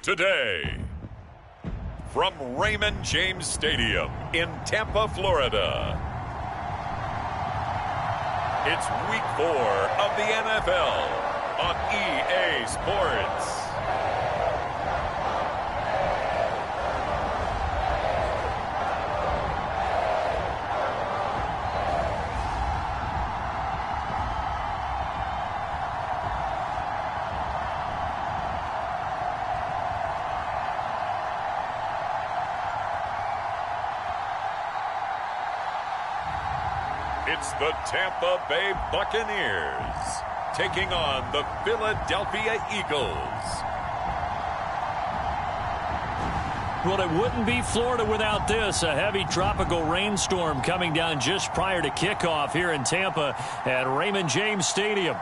today. From Raymond James Stadium in Tampa, Florida, it's Week 4 of the NFL on EA Sports. It's the Tampa Bay Buccaneers taking on the Philadelphia Eagles. Well, it wouldn't be Florida without this. A heavy tropical rainstorm coming down just prior to kickoff here in Tampa at Raymond James Stadium.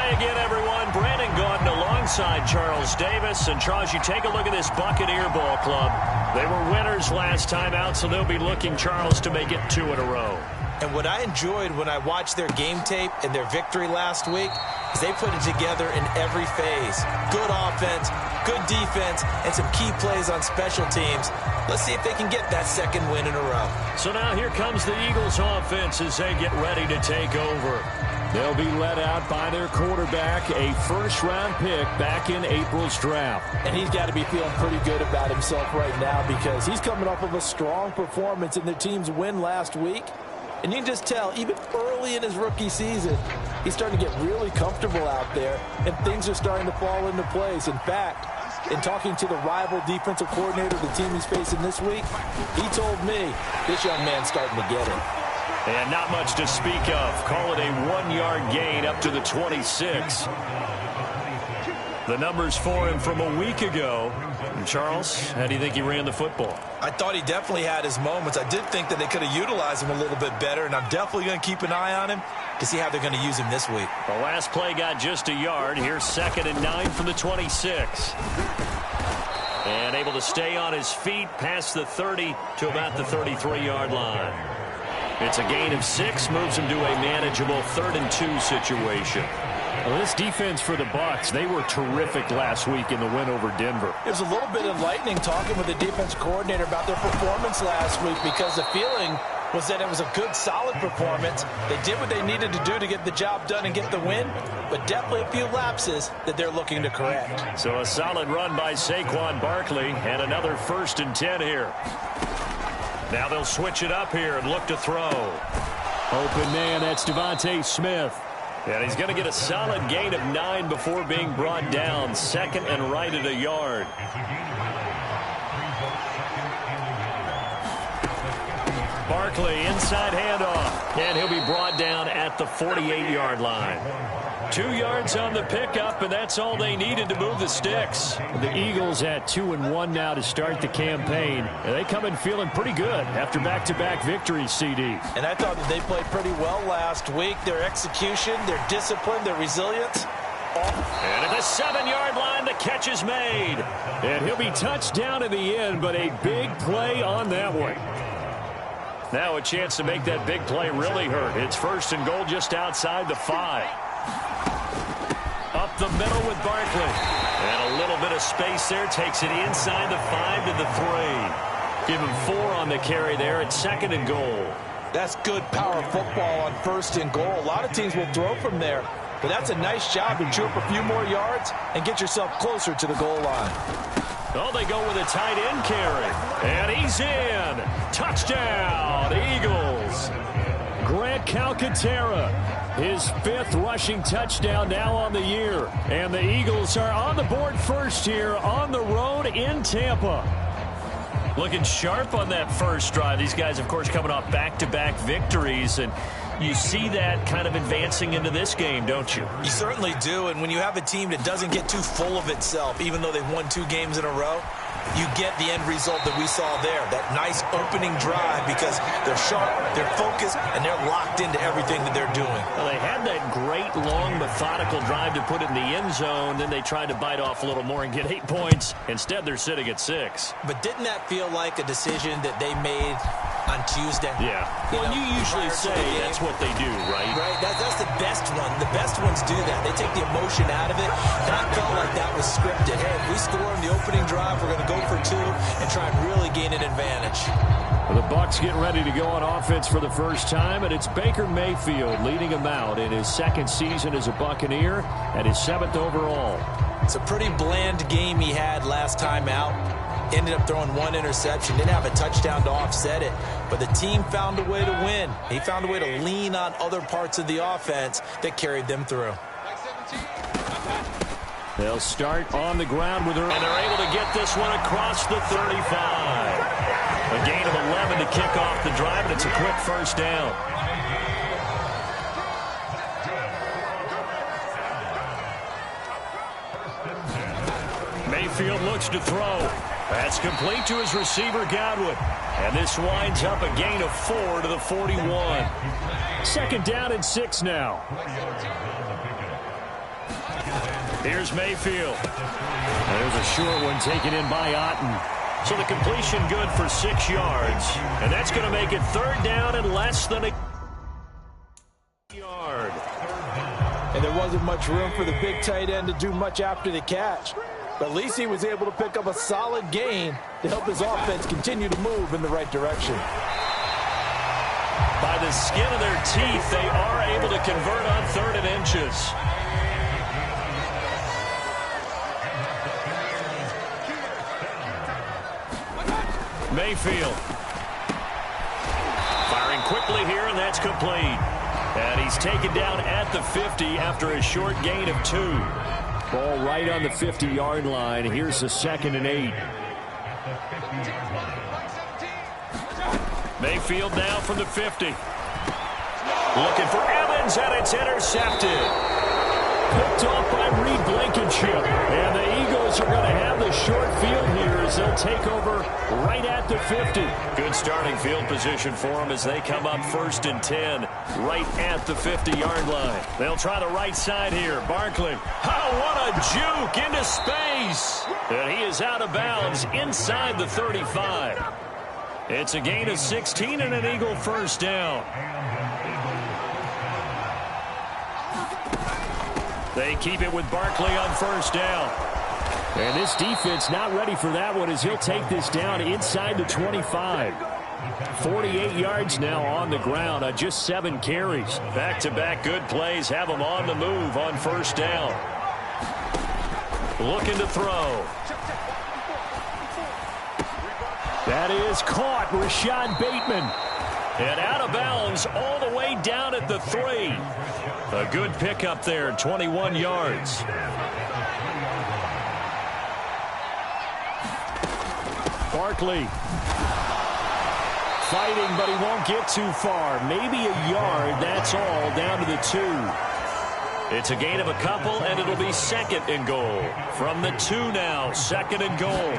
Again, everyone. Brandon Gaudin alongside Charles Davis. And, Charles, you take a look at this Buccaneer ball club. They were winners last time out, so they'll be looking, Charles, to make it 2 in a row. And what I enjoyed when I watched their game tape and their victory last week is they put it together in every phase. Good offense, good defense, and some key plays on special teams. Let's see if they can get that second win in a row. So now here comes the Eagles offense as they get ready to take over. They'll be led out by their quarterback, a first-round pick back in April's draft. And he's got to be feeling pretty good about himself right now because he's coming off of a strong performance in their team's win last week. And you can just tell, even early in his rookie season, he's starting to get really comfortable out there, and things are starting to fall into place. In fact, in talking to the rival defensive coordinator of the team he's facing this week, he told me this young man's starting to get it. And not much to speak of. Call it a 1-yard gain up to the 26. The numbers for him from a week ago. And Charles, how do you think he ran the football? I thought he definitely had his moments. I did think that they could have utilized him a little bit better, and I'm definitely going to keep an eye on him to see how they're going to use him this week. The last play got just a yard. Here's 2nd and 9 from the 26. And able to stay on his feet past the 30 to about the 33-yard line. It's a gain of 6, moves him to a manageable 3rd and 2 situation. Well, this defense for the Bucs, they were terrific last week in the win over Denver. There's a little bit of lightning talking with the defense coordinator about their performance last week because the feeling was that it was a good, solid performance. They did what they needed to do to get the job done and get the win, but definitely a few lapses that they're looking to correct. So a solid run by Saquon Barkley and another 1st and 10 here. Now they'll switch it up here and look to throw. Open man, that's Devontae Smith. And he's going to get a solid gain of 9 before being brought down. 2nd and right at a yard. Barkley, inside handoff. And he'll be brought down at the 48-yard line. 2 yards on the pickup, and that's all they needed to move the sticks. The Eagles at 2-1 now to start the campaign. And they come in feeling pretty good after back-to-back victories, CD. And I thought that they played pretty well last week. Their execution, their discipline, their resilience. And at the 7-yard line, the catch is made. And he'll be touched down in the end, but a big play on that one. Now a chance to make that big play really hurt. It's 1st and goal just outside the 5. Up the middle with Barkley. And a little bit of space there. Takes it inside the 5 to the 3. Give him 4 on the carry there at 2nd and goal. That's good power football on 1st and goal. A lot of teams will throw from there, but that's a nice job to chew up a few more yards and get yourself closer to the goal line. Oh, they go with a tight end carry. And he's in. Touchdown, Eagles. Grant Calcaterra, his 5th rushing touchdown now on the year. And the Eagles are on the board first here on the road in Tampa. Looking sharp on that first drive. These guys, of course, coming off back-to-back victories. And you see that kind of advancing into this game, don't you? You certainly do. And when you have a team that doesn't get too full of itself, even though they've won 2 games in a row, you get the end result that we saw there, that nice opening drive, because they're sharp, they're focused, and they're locked into everything that they're doing. Well, they had that great, long, methodical drive to put it in the end zone. Then they tried to bite off a little more and get 8 points. Instead, they're sitting at 6. But didn't that feel like a decision that they made on Tuesday? Yeah. Well, you usually say that's what they do, right? Right. That's the best one. The best ones do that. They take the emotion out of it. And I felt like that was scripted. Hey, if we score in the opening drive, we're going to go for 2 and try and really gain an advantage. The Bucs getting ready to go on offense for the first time, and it's Baker Mayfield leading them out in his 2nd season as a Buccaneer and his 7th overall. It's a pretty bland game he had last time out. Ended up throwing 1 interception. Didn't have a touchdown to offset it. But the team found a way to win. He found a way to lean on other parts of the offense that carried them through. They'll start on the ground with her. And they're able to get this one across the 35. A gain of 11 to kick off the drive, and it's a quick first down. Mayfield looks to throw. That's complete to his receiver, Godwin. And this winds up a gain of 4 to the 41. 2nd down and 6 now. Here's Mayfield. There's a short one taken in by Otten. So the completion good for 6 yards. And that's going to make it 3rd down and less than a yard. And there wasn't much room for the big tight end to do much after the catch. But at least he was able to pick up a solid gain to help his offense continue to move in the right direction. By the skin of their teeth, they are able to convert on 3rd and inches. Mayfield. Firing quickly here, and that's complete. And he's taken down at the 50 after a short gain of 2. Ball right on the 50-yard line. Here's the 2nd and 8. Mayfield now from the 50. Looking for Evans, and it's intercepted. Picked off by Reed Blankenship. And the Eagles are going to have the short field here as they'll take over right at the 50. Good starting field position for them as they come up 1st and 10 right at the 50-yard line. They'll try the right side here. Barkley. Oh, what a juke into space. And he is out of bounds inside the 35. It's a gain of 16 and an Eagle first down. They keep it with Barkley on 1st down. And this defense not ready for that one as he'll take this down inside the 25. 48 yards now on the ground on just 7 carries. Back-to-back good plays have them on the move on 1st down. Looking to throw. That is caught. Rashad Bateman. And out of bounds all the way down at the 3. A good pickup there, 21 yards. Barkley. Fighting, but he won't get too far. Maybe a yard, that's all, down to the 2. It's a gain of a couple, and it'll be 2nd and goal. From the 2 now, 2nd and goal.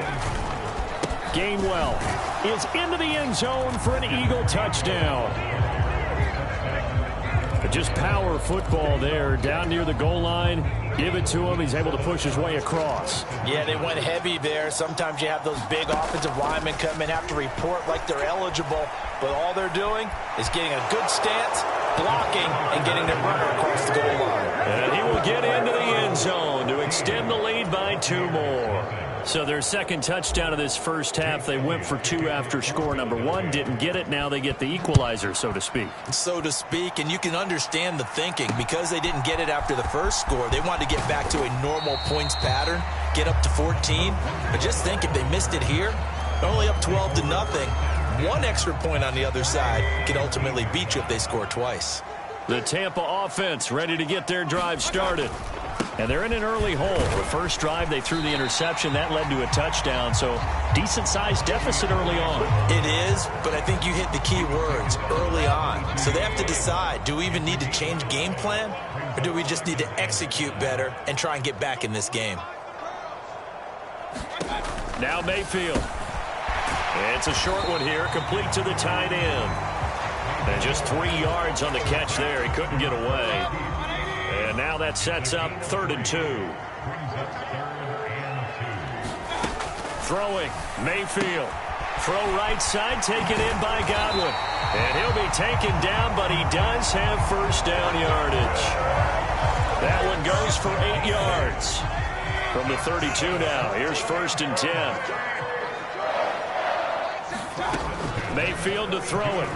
Gainwell is into the end zone for an Eagle touchdown. Just power football there down near the goal line. Give it to him. He's able to push his way across. Yeah, they went heavy there. Sometimes you have those big offensive linemen come in, have to report like they're eligible. But all they're doing is getting a good stance, blocking, and getting their runner across the goal line. And he will get into the end zone to extend the lead by 2 more. So their 2nd touchdown of this first half, they went for 2 after score number 1. Didn't get it. Now they get the equalizer, so to speak. So to speak, and you can understand the thinking. Because they didn't get it after the first score, they wanted to get back to a normal points pattern, get up to 14. But just think, if they missed it here, they're only up 12-0. 1 extra point on the other side could ultimately beat you if they score twice. The Tampa offense ready to get their drive started. And they're in an early hole. The first drive, they threw the interception. That led to a touchdown, so decent-sized deficit early on. It is, but I think you hit the key words, early on. So they have to decide, do we even need to change game plan, or do we just need to execute better and try and get back in this game? Now Mayfield. It's a short one here, complete to the tight end. And just 3 yards on the catch there. He couldn't get away. And now that sets up 3rd and 2. Throwing, Mayfield. Throw right side, taken in by Godwin. And he'll be taken down, but he does have first down yardage. That one goes for 8 yards. From the 32 now, here's 1st and 10. Mayfield to throw it.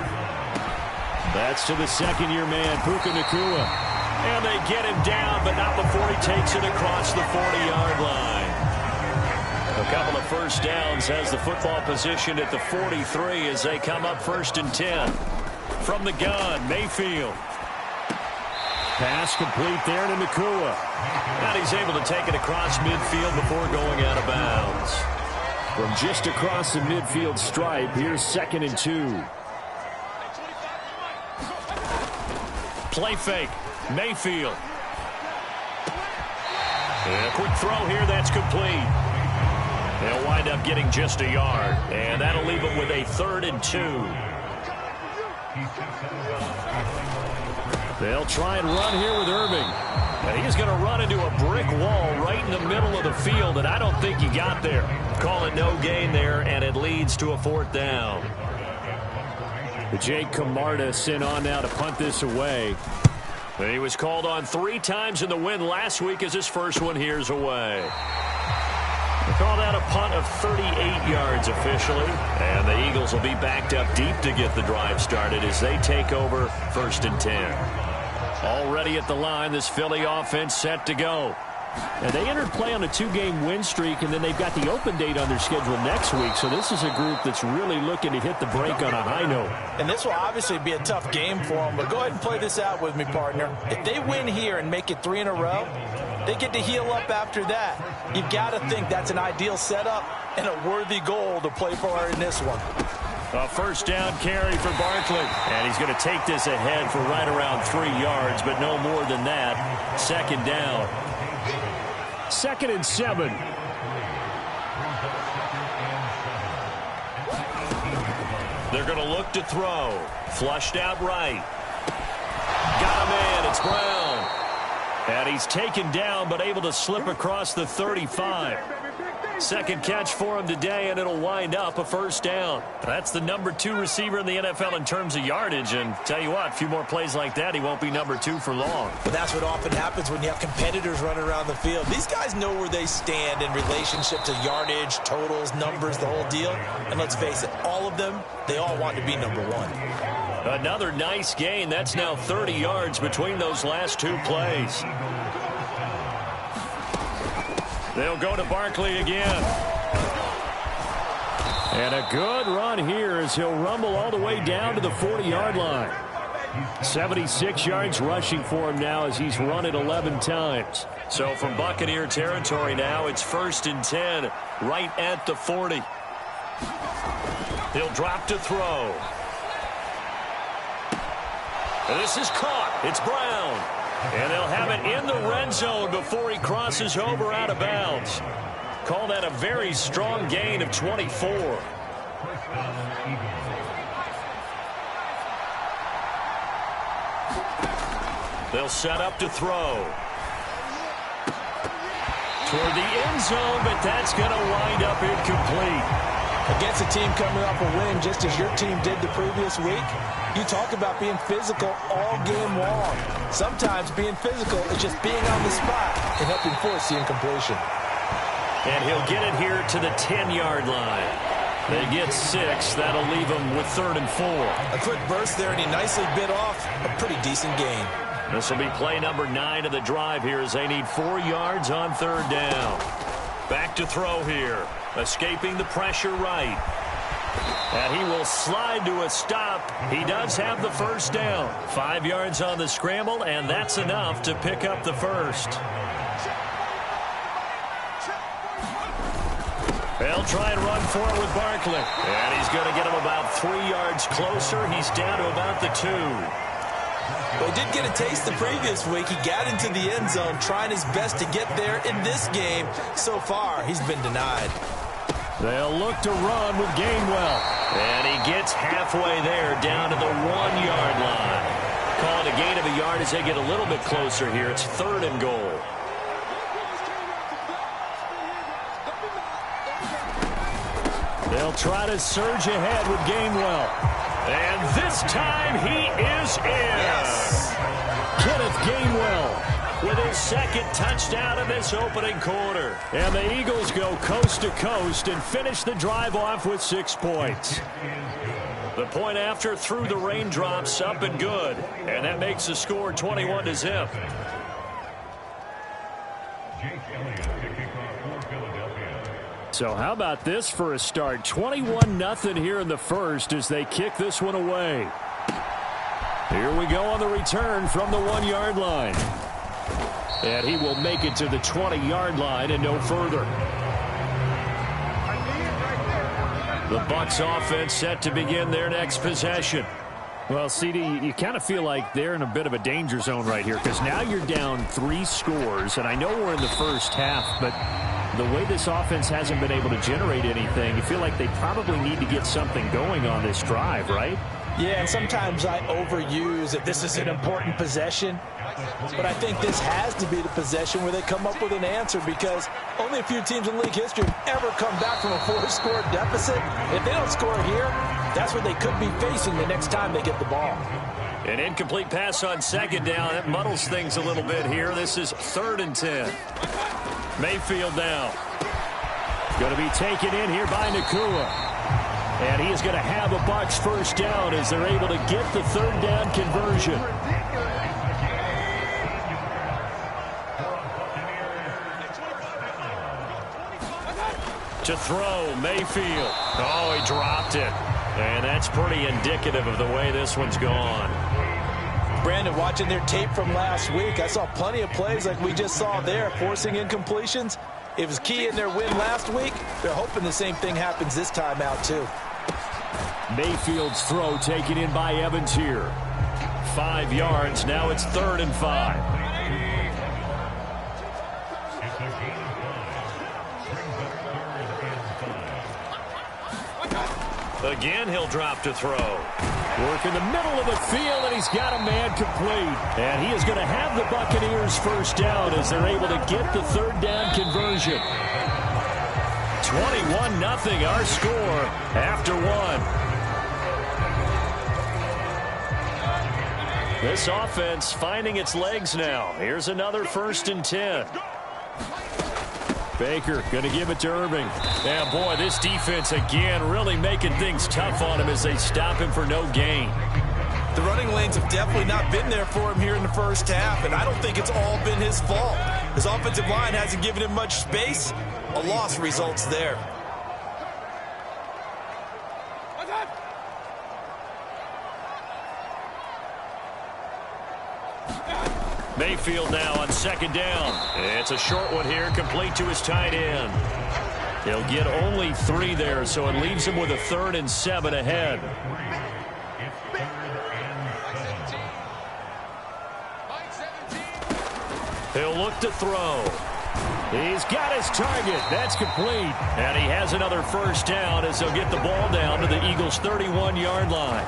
That's to the second-year man, Puka Nacua. And they get him down, but not before he takes it across the 40-yard line. A couple of first downs has the football position at the 43 as they come up 1st and 10. From the gun, Mayfield. Pass complete there to Nacua. And he's able to take it across midfield before going out of bounds. From just across the midfield stripe, here's 2nd and 2. Play fake, Mayfield. And a quick throw here, that's complete. They'll wind up getting just a yard, and that'll leave them with a 3rd and 2. They'll try and run here with Irving. And he's going to run into a brick wall right in the middle of the field, and I don't think he got there. Call it no gain there, and it leads to a 4th down. Jake Camarda sent on now to punt this away. And he was called on 3 times in the win last week as his first one here's away. They call that a punt of 38 yards officially. And the Eagles will be backed up deep to get the drive started as they take over 1st and 10. Already at the line, this Philly offense set to go. And they entered play on a 2-game win streak, and then they've got the open date on their schedule next week. So this is a group that's really looking to hit the break on a high note. And this will obviously be a tough game for them, but go ahead and play this out with me, partner. If they win here and make it 3 in a row, they get to heal up after that. You've got to think that's an ideal setup and a worthy goal to play for in this one. A first down carry for Barkley. And he's going to take this ahead for right around 3 yards, but no more than that. 2nd down. 2nd and 7. They're going to look to throw. Flushed out right. Got a man. It's Brown. And he's taken down, but able to slip across the 35. Second catch for him today, and it'll wind up a first down. That's the number 2 receiver in the NFL in terms of yardage. And tell you what, a few more plays like that, he won't be number 2 for long. But that's what often happens when you have competitors running around the field. These guys know where they stand in relationship to yardage, totals, numbers, the whole deal. And let's face it, all of them, they all want to be number 1. Another nice gain. That's now 30 yards between those last 2 plays. They'll go to Barkley again. And a good run here as he'll rumble all the way down to the 40-yard line. 76 yards rushing for him now as he's run it 11 times. So from Buccaneer territory now, it's 1st and 10 right at the 40. He'll drop to throw. And this is caught. It's Brown. And they'll have it in the red zone before he crosses over out of bounds. Call that a very strong gain of 24. They'll set up to throw. Toward the end zone, but that's going to wind up incomplete. Against a team coming off a win, just as your team did the previous week, you talk about being physical all game long. Sometimes being physical is just being on the spot and helping force the incompletion. And he'll get it here to the 10-yard line. They get 6. That'll leave them with 3rd and 4. A quick burst there, and he nicely bit off a pretty decent gain. This will be play number 9 of the drive here as they need 4 yards on 3rd down. Back to throw here. Escaping the pressure right. And he will slide to a stop. He does have the first down. 5 yards on the scramble, and that's enough to pick up the first. They'll try and run for it with Barkley. And he's going to get him about 3 yards closer. He's down to about the 2. Well, he did get a taste the previous week. He got into the end zone trying his best to get there in this game. So far, he's been denied. They'll look to run with Gainwell. And he gets halfway there, down to the 1-yard line. Calling a gain of a yard as they get a little bit closer here. It's 3rd and goal. They'll try to surge ahead with Gainwell. And this time he is in. Yes. Kenneth Gainwell with his 2nd touchdown of this opening quarter. And the Eagles go coast to coast and finish the drive off with 6 points. The point after through the raindrops, up and good. And that makes the score 21-0. So how about this for a start? 21-0 here in the first as they kick this one away. Here we go on the return from the 1-yard line. And he will make it to the 20-yard line and no further. The Bucs offense set to begin their next possession. Well, CD, you kind of feel like they're in a bit of a danger zone right here because now you're down 3 scores, and I know we're in the first half, but the way this offense hasn't been able to generate anything, you feel like they probably need to get something going on this drive, right? Yeah, and sometimes I overuse that this is an important possession. But I think this has to be the possession where they come up with an answer because only a few teams in league history have ever come back from a 4-score deficit. If they don't score here, that's what they could be facing the next time they get the ball. An incomplete pass on 2nd down. That muddles things a little bit here. This is 3rd and 10. Mayfield now. Going to be taken in here by Nakua. And he is going to have a Bucs first down as they're able to get the 3rd down conversion. To throw, Mayfield. Oh, he dropped it. And that's pretty indicative of the way this one's gone. Brandon, watching their tape from last week, I saw plenty of plays like we just saw there, forcing incompletions. It was key in their win last week. They're hoping the same thing happens this time out, too. Mayfield's throw taken in by Evans here. 5 yards. Now it's 3rd and 5. Again, he'll drop to throw. Work in the middle of the field, and he's got a man complete. And he is going to have the Buccaneers first down as they're able to get the 3rd down conversion. 21-0 our score after 1. This offense finding its legs now. Here's another 1st and 10. Baker going to give it to Irving. Yeah, boy, this defense again really making things tough on him as they stop him for no gain. The running lanes have definitely not been there for him here in the first half, and I don't think it's all been his fault. His offensive line hasn't given him much space. A loss results there. Mayfield now on 2nd down. It's a short one here, complete to his tight end. He'll get only 3 there, so it leaves him with a 3rd and 7 ahead. He'll look to throw. He's got his target. That's complete. And he has another first down as they'll get the ball down to the Eagles' 31-yard line.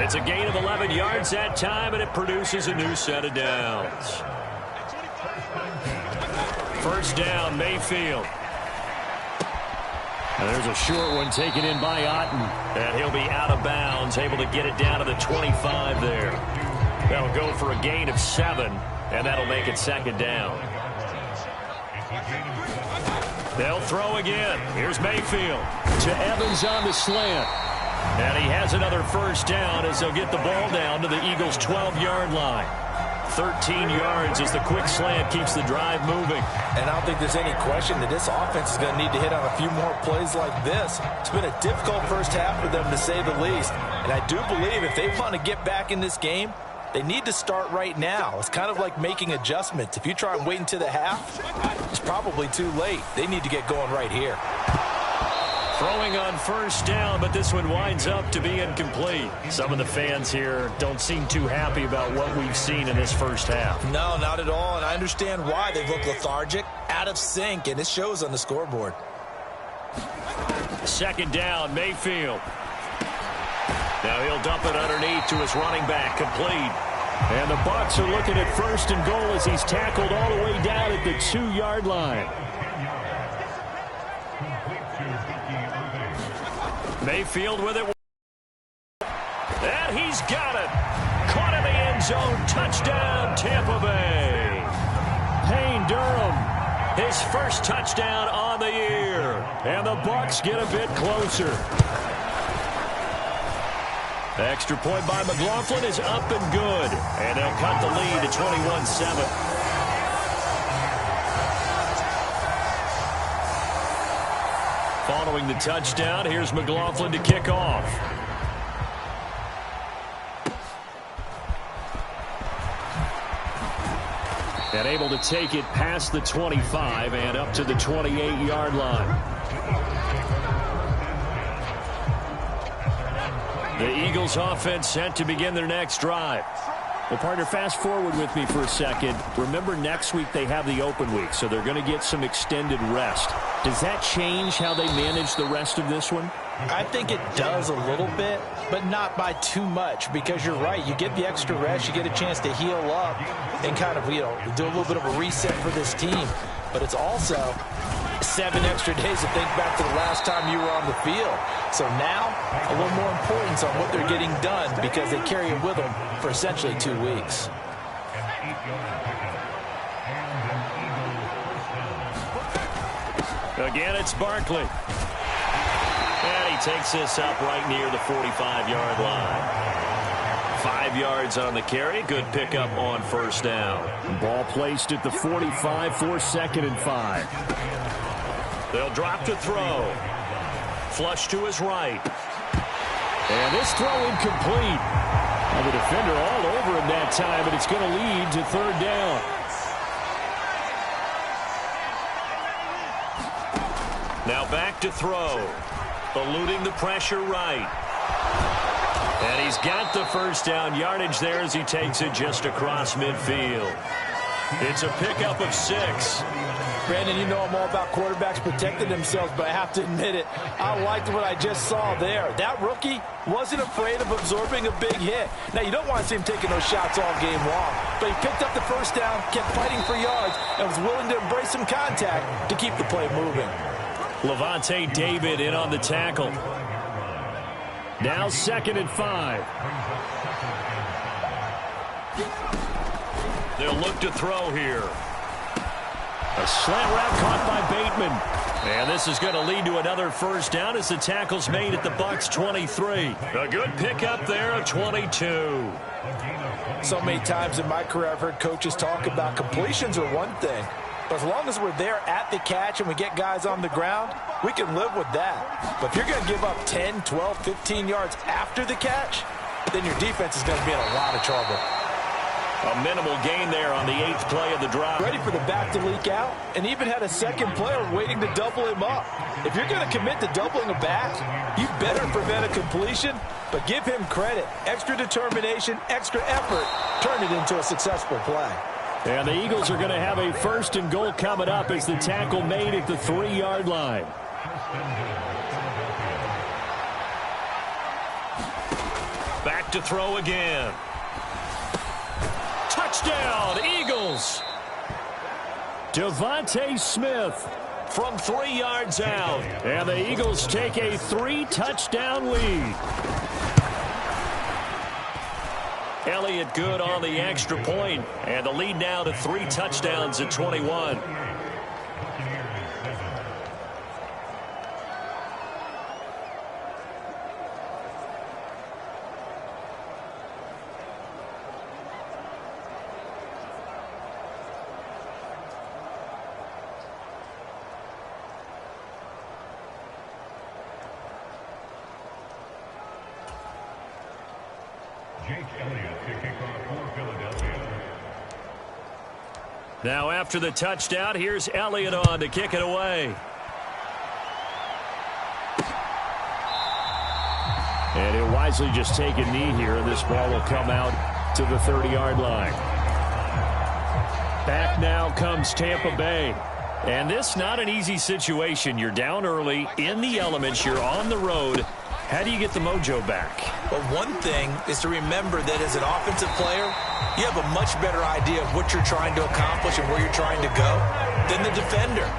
It's a gain of 11 yards that time, and it produces a new set of downs. First down, Mayfield. And there's a short one taken in by Otten. And he'll be out of bounds, able to get it down to the 25 there. That'll go for a gain of 7, and that'll make it 2nd down. They'll throw again. Here's Mayfield. To Evans on the slant. And he has another first down as they'll get the ball down to the Eagles' 12-yard line. 13 yards as the quick slant keeps the drive moving. And I don't think there's any question that this offense is going to need to hit on a few more plays like this. It's been a difficult first half for them, to say the least. And I do believe if they want to get back in this game, they need to start right now. It's kind of like making adjustments. If you try and wait until the half, it's probably too late. They need to get going right here. Throwing on first down, but this one winds up to be incomplete. Some of the fans here don't seem too happy about what we've seen in this first half. No, not at all, and I understand why. They've looked lethargic, out of sync, and it shows on the scoreboard. Second down, Mayfield. Now he'll dump it underneath to his running back, complete. And the Bucs are looking at first and goal as he's tackled all the way down at the 2-yard line. Mayfield with it. And he's got it. Caught in the end zone. Touchdown, Tampa Bay. Payne Durham. His first touchdown on the year. And the Bucs get a bit closer. Extra point by McLaughlin is up and good. And they'll cut the lead to 21-7. Following the touchdown, here's McLaughlin to kick off. And able to take it past the 25 and up to the 28-yard line. The Eagles offense set to begin their next drive. Well, partner, fast forward with me for a second. Remember, next week they have the open week, so they're going to get some extended rest. Does that change how they manage the rest of this one? I think it does a little bit, but not by too much, because you're right. You get the extra rest, you get a chance to heal up and kind of, do a little bit of a reset for this team. But it's also 7 extra days to think back to the last time you were on the field. So now, a little more importance on what they're getting done because they carry it with them for essentially 2 weeks. Again, it's Barkley. And he takes this up right near the 45-yard line. 5 yards on the carry. Good pickup on first down. Ball placed at the 45 for 2nd and 5. They'll drop to throw. Flush to his right. And this throw incomplete. Well, the defender all over him that time, but it's going to lead to 3rd down. Now back to throw. Eluding the pressure right. And he's got the first down yardage there as he takes it just across midfield. It's a pickup of 6. Brandon, you know I'm all about quarterbacks protecting themselves, but I have to admit it. I liked what I just saw there. That rookie wasn't afraid of absorbing a big hit. Now, you don't want to see him taking those shots all game long, but he picked up the first down, kept fighting for yards, and was willing to embrace some contact to keep the play moving. Levante David in on the tackle. Now 2nd and 5. They'll look to throw here. A slant route caught by Bateman. And this is going to lead to another first down as the tackle's made at the Bucs 23. A good pickup there of 22. So many times in my career I've heard coaches talk about completions are one thing. But as long as we're there at the catch and we get guys on the ground, we can live with that. But if you're going to give up 10, 12, 15 yards after the catch, then your defense is going to be in a lot of trouble. A minimal gain there on the 8th play of the drive. Ready for the back to leak out, and even had a second player waiting to double him up. If you're going to commit to doubling a back, you better prevent a completion, but give him credit. Extra determination, extra effort, turn it into a successful play. And the Eagles are going to have a 1st and goal coming up as the tackle made at the 3-yard line. Back to throw again. Touchdown, Eagles. Devontae Smith from 3 yards out. And the Eagles take a 3-touchdown lead. Elliott good on the extra point, and the lead now to 3 touchdowns at 21. Now after the touchdown, here's Elliott on to kick it away. And he'll wisely just take a knee here, and this ball will come out to the 30-yard line. Back now comes Tampa Bay. And this not an easy situation. You're down early, in the elements, you're on the road. How do you get the mojo back? Well, one thing is to remember that as an offensive player, you have a much better idea of what you're trying to accomplish and where you're trying to go than the defender.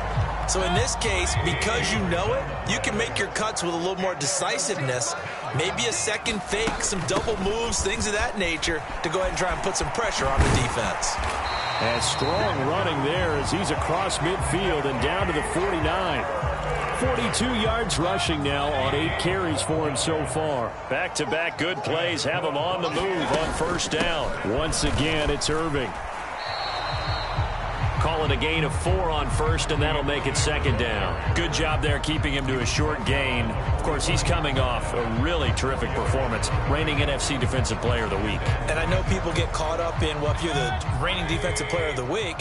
So in this case, because you know it, you can make your cuts with a little more decisiveness, maybe a second fake, some double moves, things of that nature, to go ahead and try and put some pressure on the defense. And strong running there as he's across midfield and down to the 49. 42 yards rushing now on 8 carries for him so far. Back-to-back good plays have him on the move on first down. Once again, it's Irving. Call it a gain of 4 on first, and that'll make it second down. Good job there keeping him to a short gain. Of course, he's coming off a really terrific performance, reigning NFC Defensive Player of the Week. And I know people get caught up in, well, if you're the reigning Defensive Player of the Week,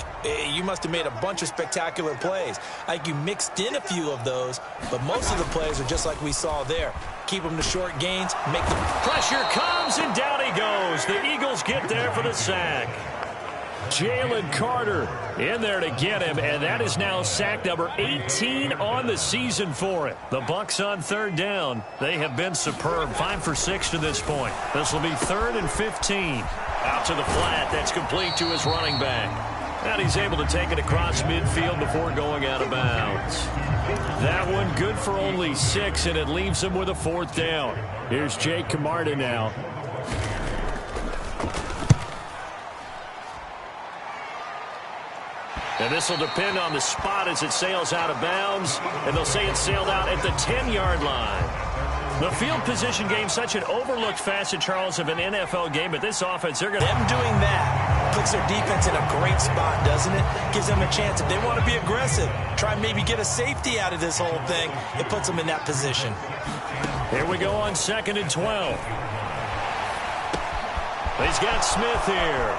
you must have made a bunch of spectacular plays. I think you mixed in a few of those, but most of the plays are just like we saw there. Keep them to short gains, make them. Pressure comes, and down he goes. The Eagles get there for the sack. Jalen Carter in there to get him, and that is now sack number 18 on the season for it. The Bucs on third down. They have been superb. 5 for 6 to this point. This will be 3rd and 15. Out to the flat. That's complete to his running back. And he's able to take it across midfield before going out of bounds. That one good for only 6, and it leaves him with a 4th down. Here's Jake Camarda now. And this will depend on the spot as it sails out of bounds. And they'll say it sailed out at the 10-yard line. The field position game, such an overlooked facet, Charles, of an NFL game. But this offense, they're going to... Them doing that puts their defense in a great spot, doesn't it? Gives them a chance. If they want to be aggressive, try and maybe get a safety out of this whole thing, it puts them in that position. Here we go on 2nd and 12. He's got Smith here.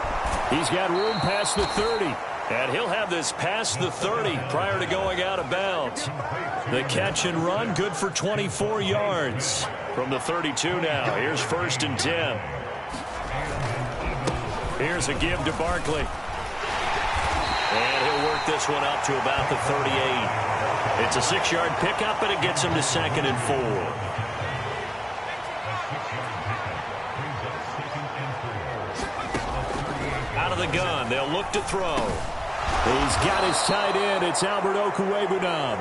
He's got room past the 30. And he'll have this past the 30 prior to going out of bounds. The catch and run, good for 24 yards. From the 32 now, here's 1st and 10. Here's a give to Barkley. And he'll work this one up to about the 38. It's a 6-yard pickup, and it gets him to 2nd and 4. Out of the gun, they'll look to throw. He's got his tight end. It's Albert Okwuegbunam.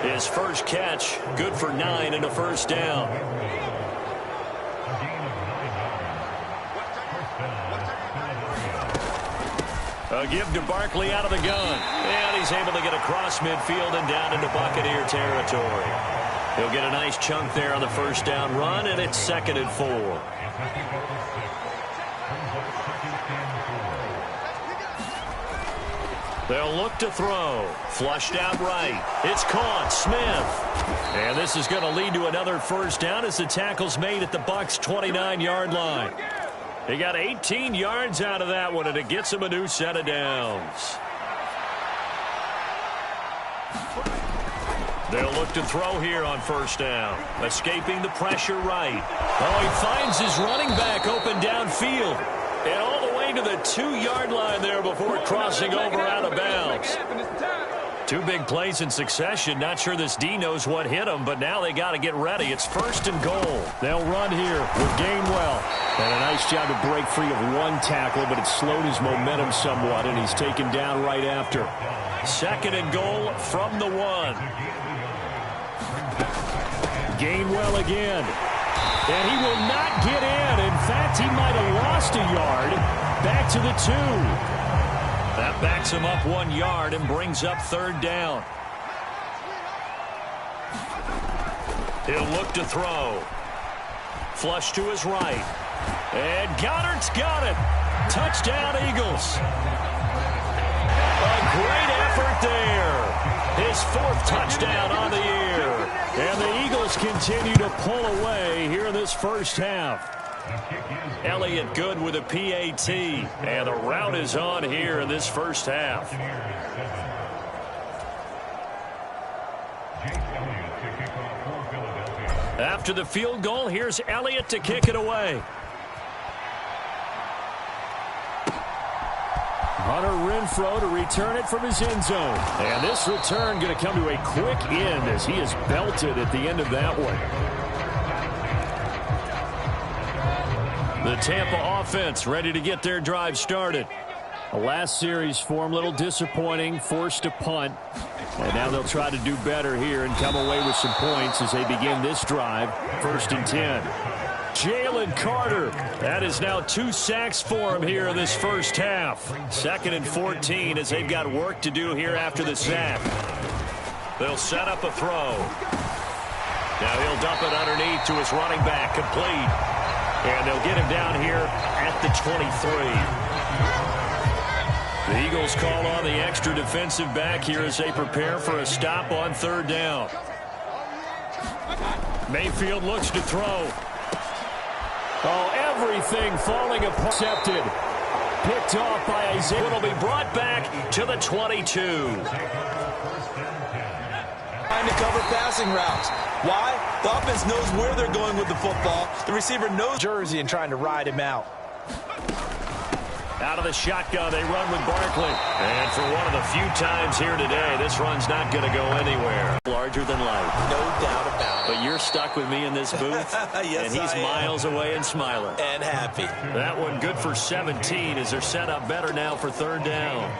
His first catch, good for 9 and a 1st down. A give to Barkley out of the gun. And he's able to get across midfield and down into Buccaneer territory. He'll get a nice chunk there on the 1st down run, and it's 2nd and 4. They'll look to throw. Flushed out right. It's caught. Smith. And this is going to lead to another 1st down as the tackle's made at the Bucs' 29-yard line. He got 18 yards out of that one, and it gets him a new set of downs. They'll look to throw here on 1st down. Escaping the pressure right. Oh, he finds his running back open downfield. And all the way to the 2-yard line there before crossing over out of bounds. 2 big plays in succession. Not sure this D knows what hit him, but now they got to get ready. It's 1st and goal. They'll run here with Gainwell. And a nice job to break free of 1 tackle, but it slowed his momentum somewhat, and he's taken down right after. 2nd and goal from the 1. Gainwell again. And he will not get in. In fact, he might have lost a yard. Back to the 2. That backs him up 1 yard and brings up 3rd down. He'll look to throw. Flush to his right. And Goddard's got it. Touchdown, Eagles. A great effort there. His 4th touchdown on the year. And the Eagles continue to pull away here in this first half. Elliott good with a PAT. And the route is on here in this first half. After the field goal, here's Elliott to kick it away. Hunter Renfrow to return it from his end zone. And this return going to come to a quick end as he is belted at the end of that one. The Tampa offense ready to get their drive started. The last series for him, a little disappointing, forced a punt. And now they'll try to do better here and come away with some points as they begin this drive. 1st and 10. Jalen Carter. That is now 2 sacks for him here in this first half. 2nd and 14 as they've got work to do here after the sack. They'll set up a throw. Now he'll dump it underneath to his running back. Complete. And they'll get him down here at the 23. The Eagles call on the extra defensive back here as they prepare for a stop on 3rd down. Mayfield looks to throw. Oh, everything falling apart. Intercepted. Picked off by Isaiah. It'll be brought back to the 22. Trying to cover passing routes. Why? The offense knows where they're going with the football. The receiver knows jersey and trying to ride him out. Out of the shotgun, they run with Barkley. And for one of the few times here today, this run's not going to go anywhere. Larger than life. No doubt about it. But you're stuck with me in this booth. Yes, and he's miles away and smiling. And happy. That one good for 17 as they're set up better now for 3rd down.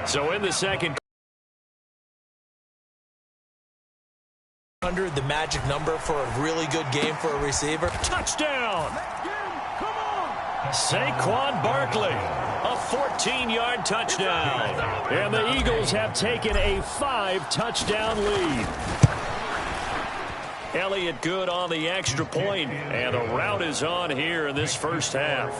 So in the second. The magic number for a really good game for a receiver. Touchdown! Saquon Barkley, a 14-yard touchdown. And the Eagles have taken a 5-touchdown lead. Elliott good on the extra point, and the route is on here in this first half.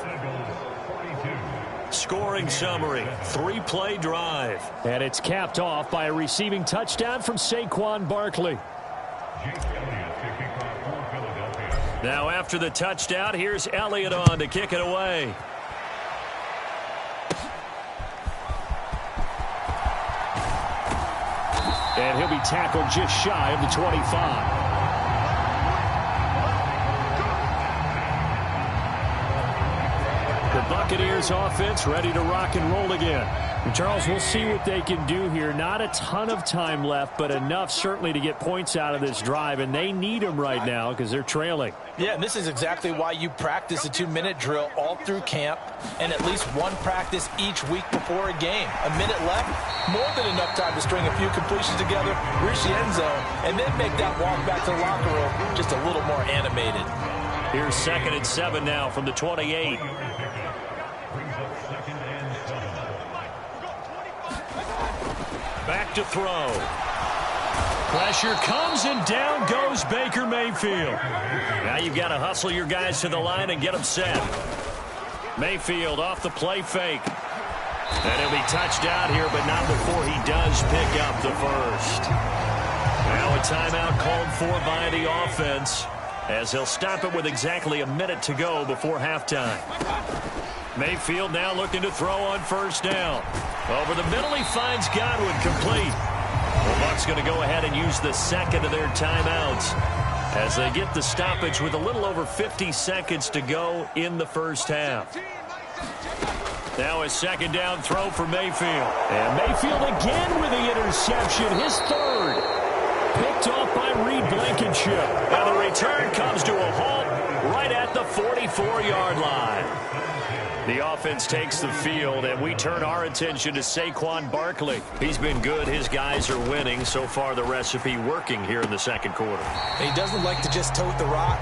Scoring summary, 3-play drive. And it's capped off by a receiving touchdown from Saquon Barkley. Now after the touchdown, here's Elliott on to kick it away. And he'll be tackled just shy of the 25. The Buccaneers offense ready to rock and roll again. And Charles, we'll see what they can do here. Not a ton of time left, but enough certainly to get points out of this drive, and they need them right now because they're trailing. Yeah, and this is exactly why you practice a 2-minute drill all through camp and at least one practice each week before a game. A minute left, more than enough time to string a few completions together, reach the end zone, and then make that walk back to the locker room just a little more animated. Here's 2nd and 7 now from the 28. Back to throw. Pressure comes and down goes Baker Mayfield. Now you've got to hustle your guys to the line and get them set. Mayfield off the play fake. And he'll be touched out here, but not before he does pick up the first. Now a timeout called for by the offense as he'll stop it with exactly a minute to go before halftime. Mayfield now looking to throw on 1st down. Over the middle, he finds Godwin complete. The Bucs going to go ahead and use the second of their timeouts as they get the stoppage with a little over 50 seconds to go in the first half. Now a 2nd down throw for Mayfield. And Mayfield again with the interception, his 3rd. Picked off by Reed Blankenship. And the return comes to a halt right at the 44-yard line. The offense takes the field, and we turn our attention to Saquon Barkley. He's been good. His guys are winning. So far, the recipe working here in the second quarter. He doesn't like to just tote the rock.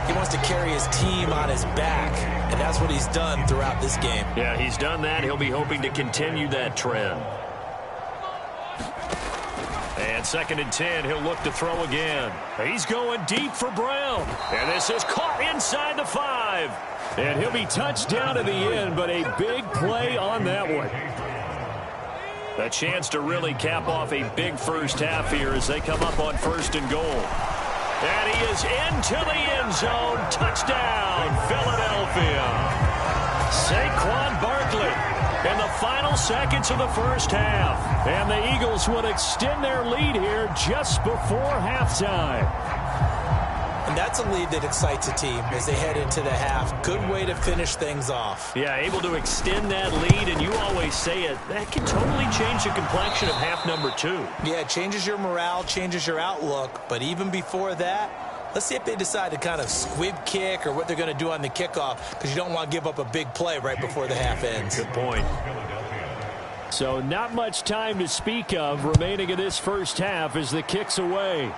He wants to carry his team on his back, and that's what he's done throughout this game. Yeah, he's done that. He'll be hoping to continue that trend. And 2nd and 10, he'll look to throw again. He's going deep for Brown. And this is caught inside the 5. And he'll be touched down to the end, but a big play on that one. A chance to really cap off a big first half here as they come up on 1st and goal. And he is into the end zone. Touchdown, Philadelphia. Saquon Barkley in the final seconds of the first half. And the Eagles would extend their lead here just before halftime. And that's a lead that excites a team as they head into the half. Good way to finish things off. Yeah, able to extend that lead, and you always say it, that can totally change the complexion of half number 2. Yeah, it changes your morale, changes your outlook. But even before that, let's see if they decide to kind of squib kick or what they're going to do on the kickoff, because you don't want to give up a big play right before the half ends. Good point. So not much time to speak of remaining in this first half as the kick's away.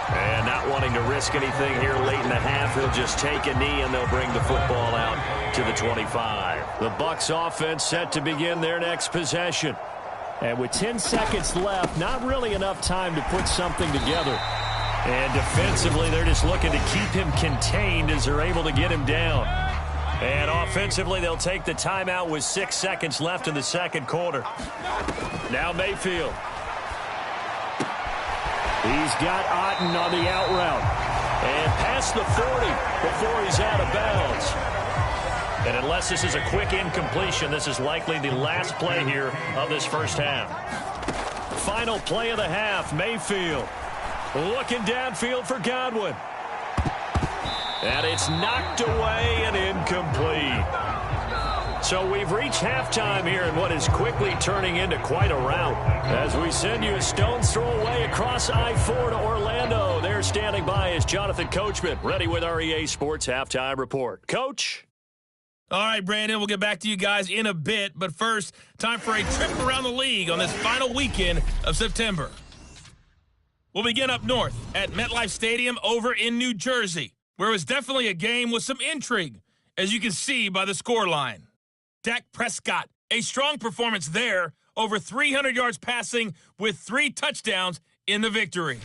And not wanting to risk anything here late in the half, he'll just take a knee and they'll bring the football out to the 25. The Bucs offense set to begin their next possession. And with 10 seconds left, not really enough time to put something together. And defensively, they're just looking to keep him contained as they're able to get him down. And offensively, they'll take the timeout with 6 seconds left in the second quarter. Now Mayfield. He's got Otten on the out route. And past the 40 before he's out of bounds. And unless this is a quick incompletion, this is likely the last play here of this first half. Final play of the half, Mayfield. Looking downfield for Godwin. And it's knocked away and incomplete. So we've reached halftime here in what is quickly turning into quite a rout. As we send you a stone's throw away across I-4 to Orlando. There standing by is Jonathan Coachman, ready with our EA Sports Halftime Report. Coach? All right, Brandon, we'll get back to you guys in a bit. But first, time for a trip around the league on this final weekend of September. We'll begin up north at MetLife Stadium over in New Jersey, where it was definitely a game with some intrigue, as you can see by the scoreline. Dak Prescott, a strong performance there, over 300 yards passing with 3 touchdowns in the victory.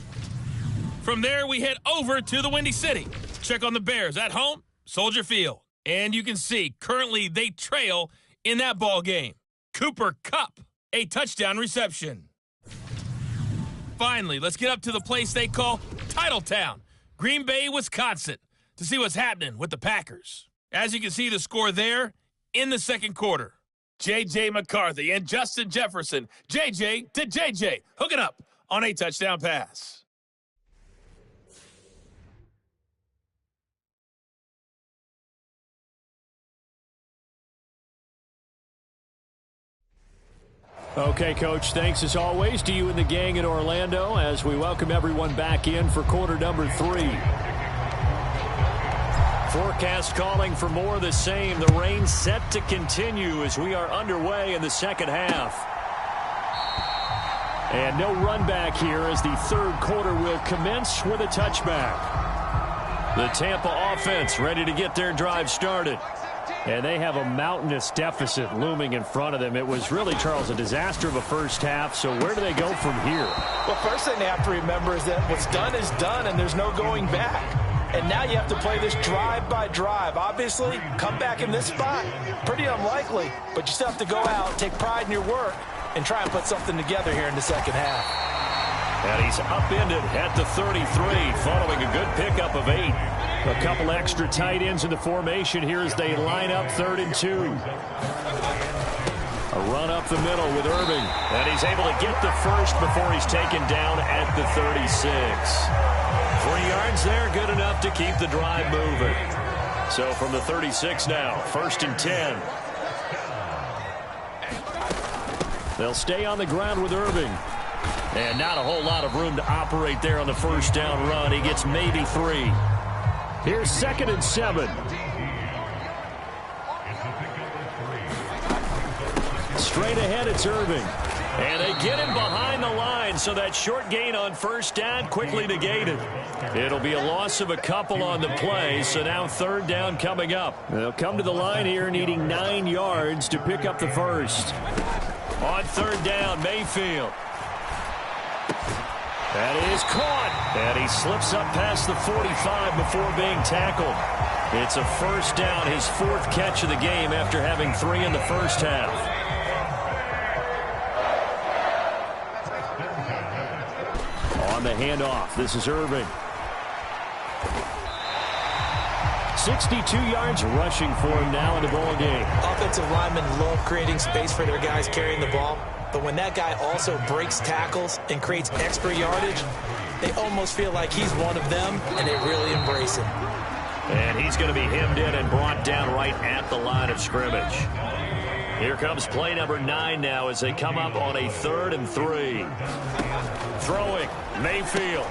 From there, we head over to the Windy City. Check on the Bears at home, Soldier Field. And you can see, currently they trail in that ball game. Cooper Kupp, a touchdown reception. Finally, let's get up to the place they call Titletown, Green Bay, Wisconsin, to see what's happening with the Packers. As you can see the score there in the second quarter. J.J. McCarthy and Justin Jefferson. J.J. to J.J. hooking up on a touchdown pass. Okay, Coach, thanks as always to you and the gang in Orlando as we welcome everyone back in for quarter number 3. Forecast calling for more of the same. The rain set to continue as we are underway in the second half. And no run back here as the third quarter will commence with a touchback. The Tampa offense ready to get their drive started. And they have a mountainous deficit looming in front of them. It was really, Charles, a disaster of a first half. So where do they go from here? Well, first thing they have to remember is that what's done is done, and there's no going back. And now you have to play this drive by drive. Obviously, come back in this spot, pretty unlikely. But you still have to go out, take pride in your work, and try and put something together here in the second half. And he's upended at the 33, following a good pickup of 8. A couple extra tight ends in the formation here as they line up 3rd and 2. A run up the middle with Irving. And he's able to get the first before he's taken down at the 36. 3 yards there, good enough to keep the drive moving. So from the 36 now, 1st and 10. They'll stay on the ground with Irving. And not a whole lot of room to operate there on the first down run. He gets maybe 3. Here's 2nd and 7. Straight ahead, it's Irving. And they get him behind the line, so that short gain on first down quickly negated. It'll be a loss of a couple on the play, so now 3rd down coming up. They'll come to the line here needing 9 yards to pick up the first. On 3rd down, Mayfield. That is caught. And he slips up past the 45 before being tackled. It's a first down, his 4th catch of the game after having 3 in the first half. On the handoff, this is Irving. 62 yards rushing for him now in the ball game. Offensive linemen love creating space for their guys carrying the ball. But when that guy also breaks tackles and creates extra yardage, they almost feel like he's one of them, and they really embrace him. And he's going to be hemmed in and brought down right at the line of scrimmage. Here comes play number 9 now as they come up on a 3rd and 3. Throwing, Mayfield.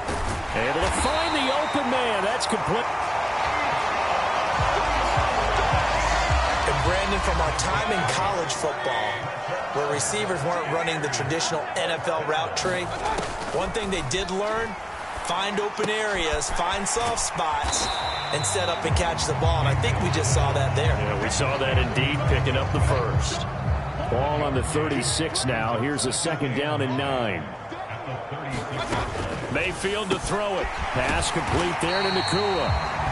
Able to find the open man. That's complete. And Brandon, from our time in college football, where receivers weren't running the traditional NFL route tree, one thing they did learn, find open areas, find soft spots, and set up and catch the ball. And I think we just saw that there. Yeah, we saw that indeed, picking up the first. Ball on the 36 now. Here's a 2nd down and 9. Mayfield to throw it. Pass complete there to Nakua.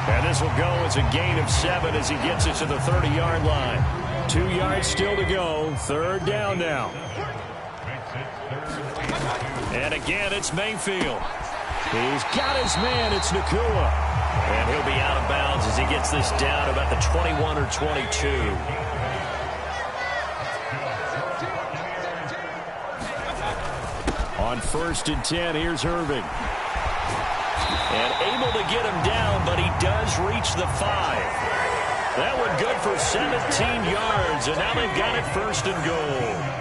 And this will go as a gain of 7 as he gets it to the 30-yard line. 2 yards still to go. 3rd down now. And again, it's Mayfield. He's got his man. It's Nakua. And he'll be out of bounds as he gets this down about the 21 or 22. On 1st and 10, here's Irving. And able to get him down, but he does reach the 5. That one good for 17 yards, and now they've got it 1st and goal.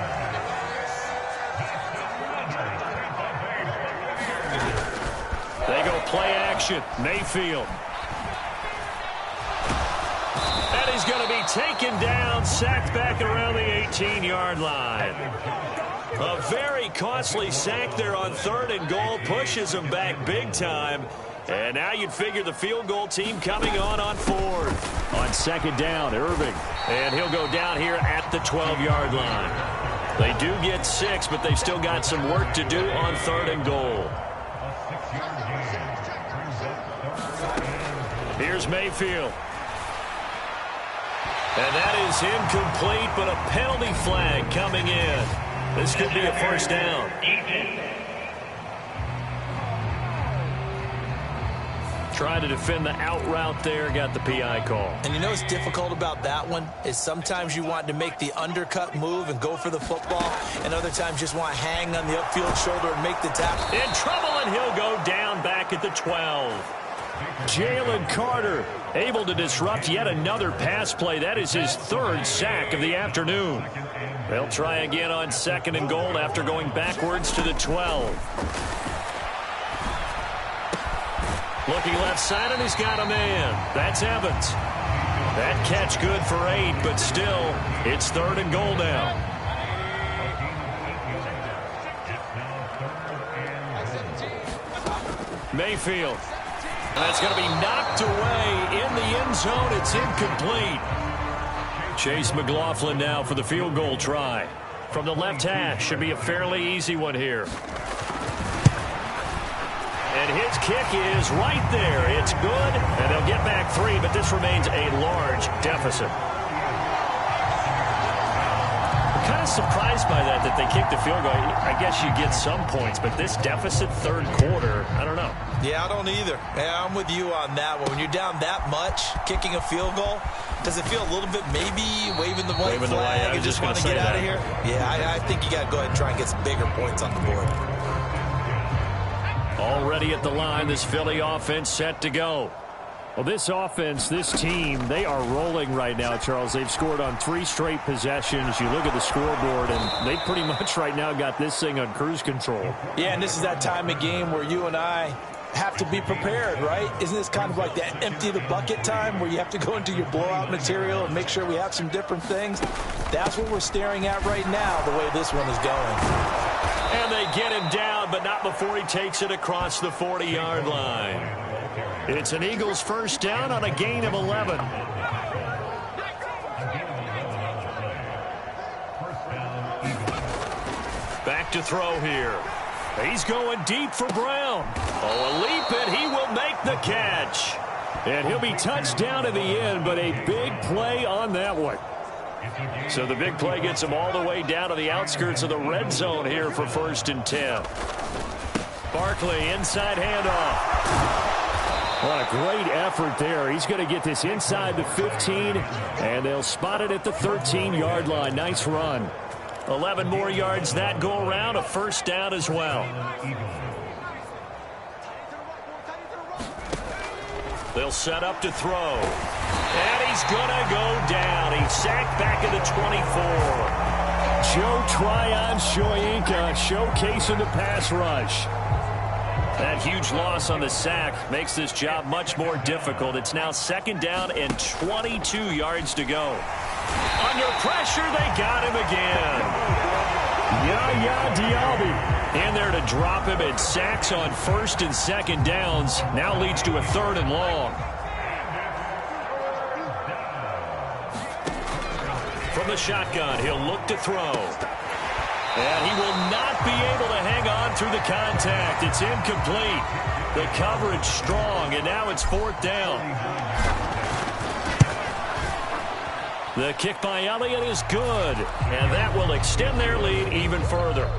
They go play action. Mayfield. And he's going to be taken down, sacked back around the 18-yard line. A very costly sack there on 3rd and goal, pushes him back big time. And now you'd figure the field goal team coming on 4th. On 2nd down, Irving. And he'll go down here at the 12-yard line. They do get 6, but they've still got some work to do on 3rd and goal. Here's Mayfield. And that is incomplete, but a penalty flag coming in. This could be a 1st down. Trying to defend the out route there, got the PI call. And you know what's difficult about that one is sometimes you want to make the undercut move and go for the football, and other times just want to hang on the upfield shoulder and make the tackle. In trouble, and he'll go down back at the 12. Jalen Carter able to disrupt yet another pass play. That is his 3rd sack of the afternoon. They'll try again on 2nd and goal after going backwards to the 12. Looking left side, and he's got a man. That's Evans. That catch good for 8, but still, it's 3rd and goal now. Mayfield. And that's going to be knocked away in the end zone. It's incomplete. Chase McLaughlin now for the field goal try. From the left hash, should be a fairly easy one here. And his kick is right there. It's good, and they'll get back 3, but this remains a large deficit. I'm kind of surprised by that they kicked the field goal. I guess you get some points, but this deficit 3rd quarter, I don't know. Yeah, I don't either. Yeah, I'm with you on that one. When you're down that much, kicking a field goal, does it feel a little bit maybe waving the white flag and just want to get out of here? Yeah, I think you got to go ahead and try and get some bigger points on the board. Already at the line, this Philly offense set to go. Well, this offense, this team, they are rolling right now, Charles. They've scored on 3 straight possessions. You look at the scoreboard, and they pretty much right now got this thing on cruise control. Yeah, and this is that time of game where you and I have to be prepared, right? Isn't this kind of like that empty the bucket time where you have to go into your blowout material and make sure we have some different things? That's what we're staring at right now, the way this one is going. And they get him down, but not before he takes it across the 40-yard line. It's an Eagles 1st down on a gain of 11. Back to throw here. He's going deep for Brown. Oh, a leap, and he will make the catch. And he'll be touched down at the end, but a big play on that one. So the big play gets him all the way down to the outskirts of the red zone here for 1st and 10. Barkley, inside handoff. What a great effort there. He's going to get this inside the 15, and they'll spot it at the 13-yard line. Nice run. 11 more yards that go around, a 1st down as well. They'll set up to throw. And he's going to go down. He's sacked back at the 24. Joe Tryon Shoyinka showcasing the pass rush. That huge loss on the sack makes this job much more difficult. It's now 2nd down and 22 yards to go. Under pressure, they got him again. Yaya Diaby In there to drop him, and sacks on 1st and 2nd downs. Now leads to a 3rd and long. From the shotgun, he'll look to throw. And he will not be able to hang on through the contact. It's incomplete. The coverage strong, and now it's 4th down. The kick by Elliott is good, and that will extend their lead even further.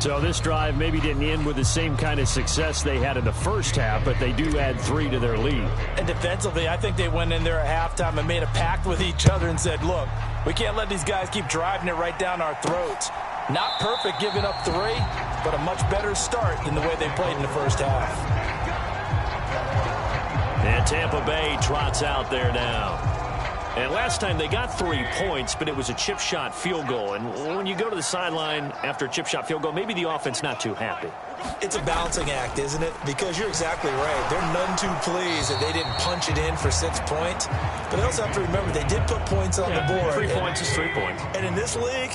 So this drive maybe didn't end with the same kind of success they had in the first half, but they do add 3 to their lead. And defensively, I think they went in there at halftime and made a pact with each other and said, look, we can't let these guys keep driving it right down our throats. Not perfect giving up 3, but a much better start than the way they played in the first half. And Tampa Bay trots out there now. And last time they got 3 points, but it was a chip shot field goal. And when you go to the sideline after a chip shot field goal, maybe the offense not too happy. It's a balancing act, isn't it? Because you're exactly right. They're none too pleased that they didn't punch it in for 6 points. But they also have to remember they did put points on the board. 3 points is 3 points. And in this league,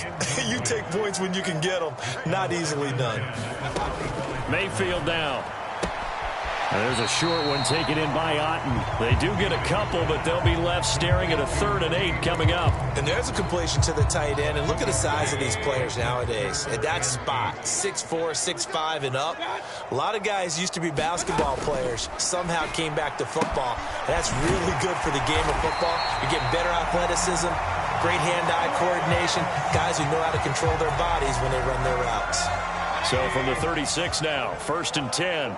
you take points when you can get them. Not easily done. Mayfield down. There's a short one taken in by Otten. They do get a couple, but they'll be left staring at a 3rd and 8 coming up. And there's a completion to the tight end. And look at the size of these players nowadays. At that spot, 6'4", 6'5", and up. A lot of guys used to be basketball players. Somehow came back to football. And that's really good for the game of football. You're getting better athleticism, great hand-eye coordination, guys who know how to control their bodies when they run their routes. So from the 36 now, 1st and 10.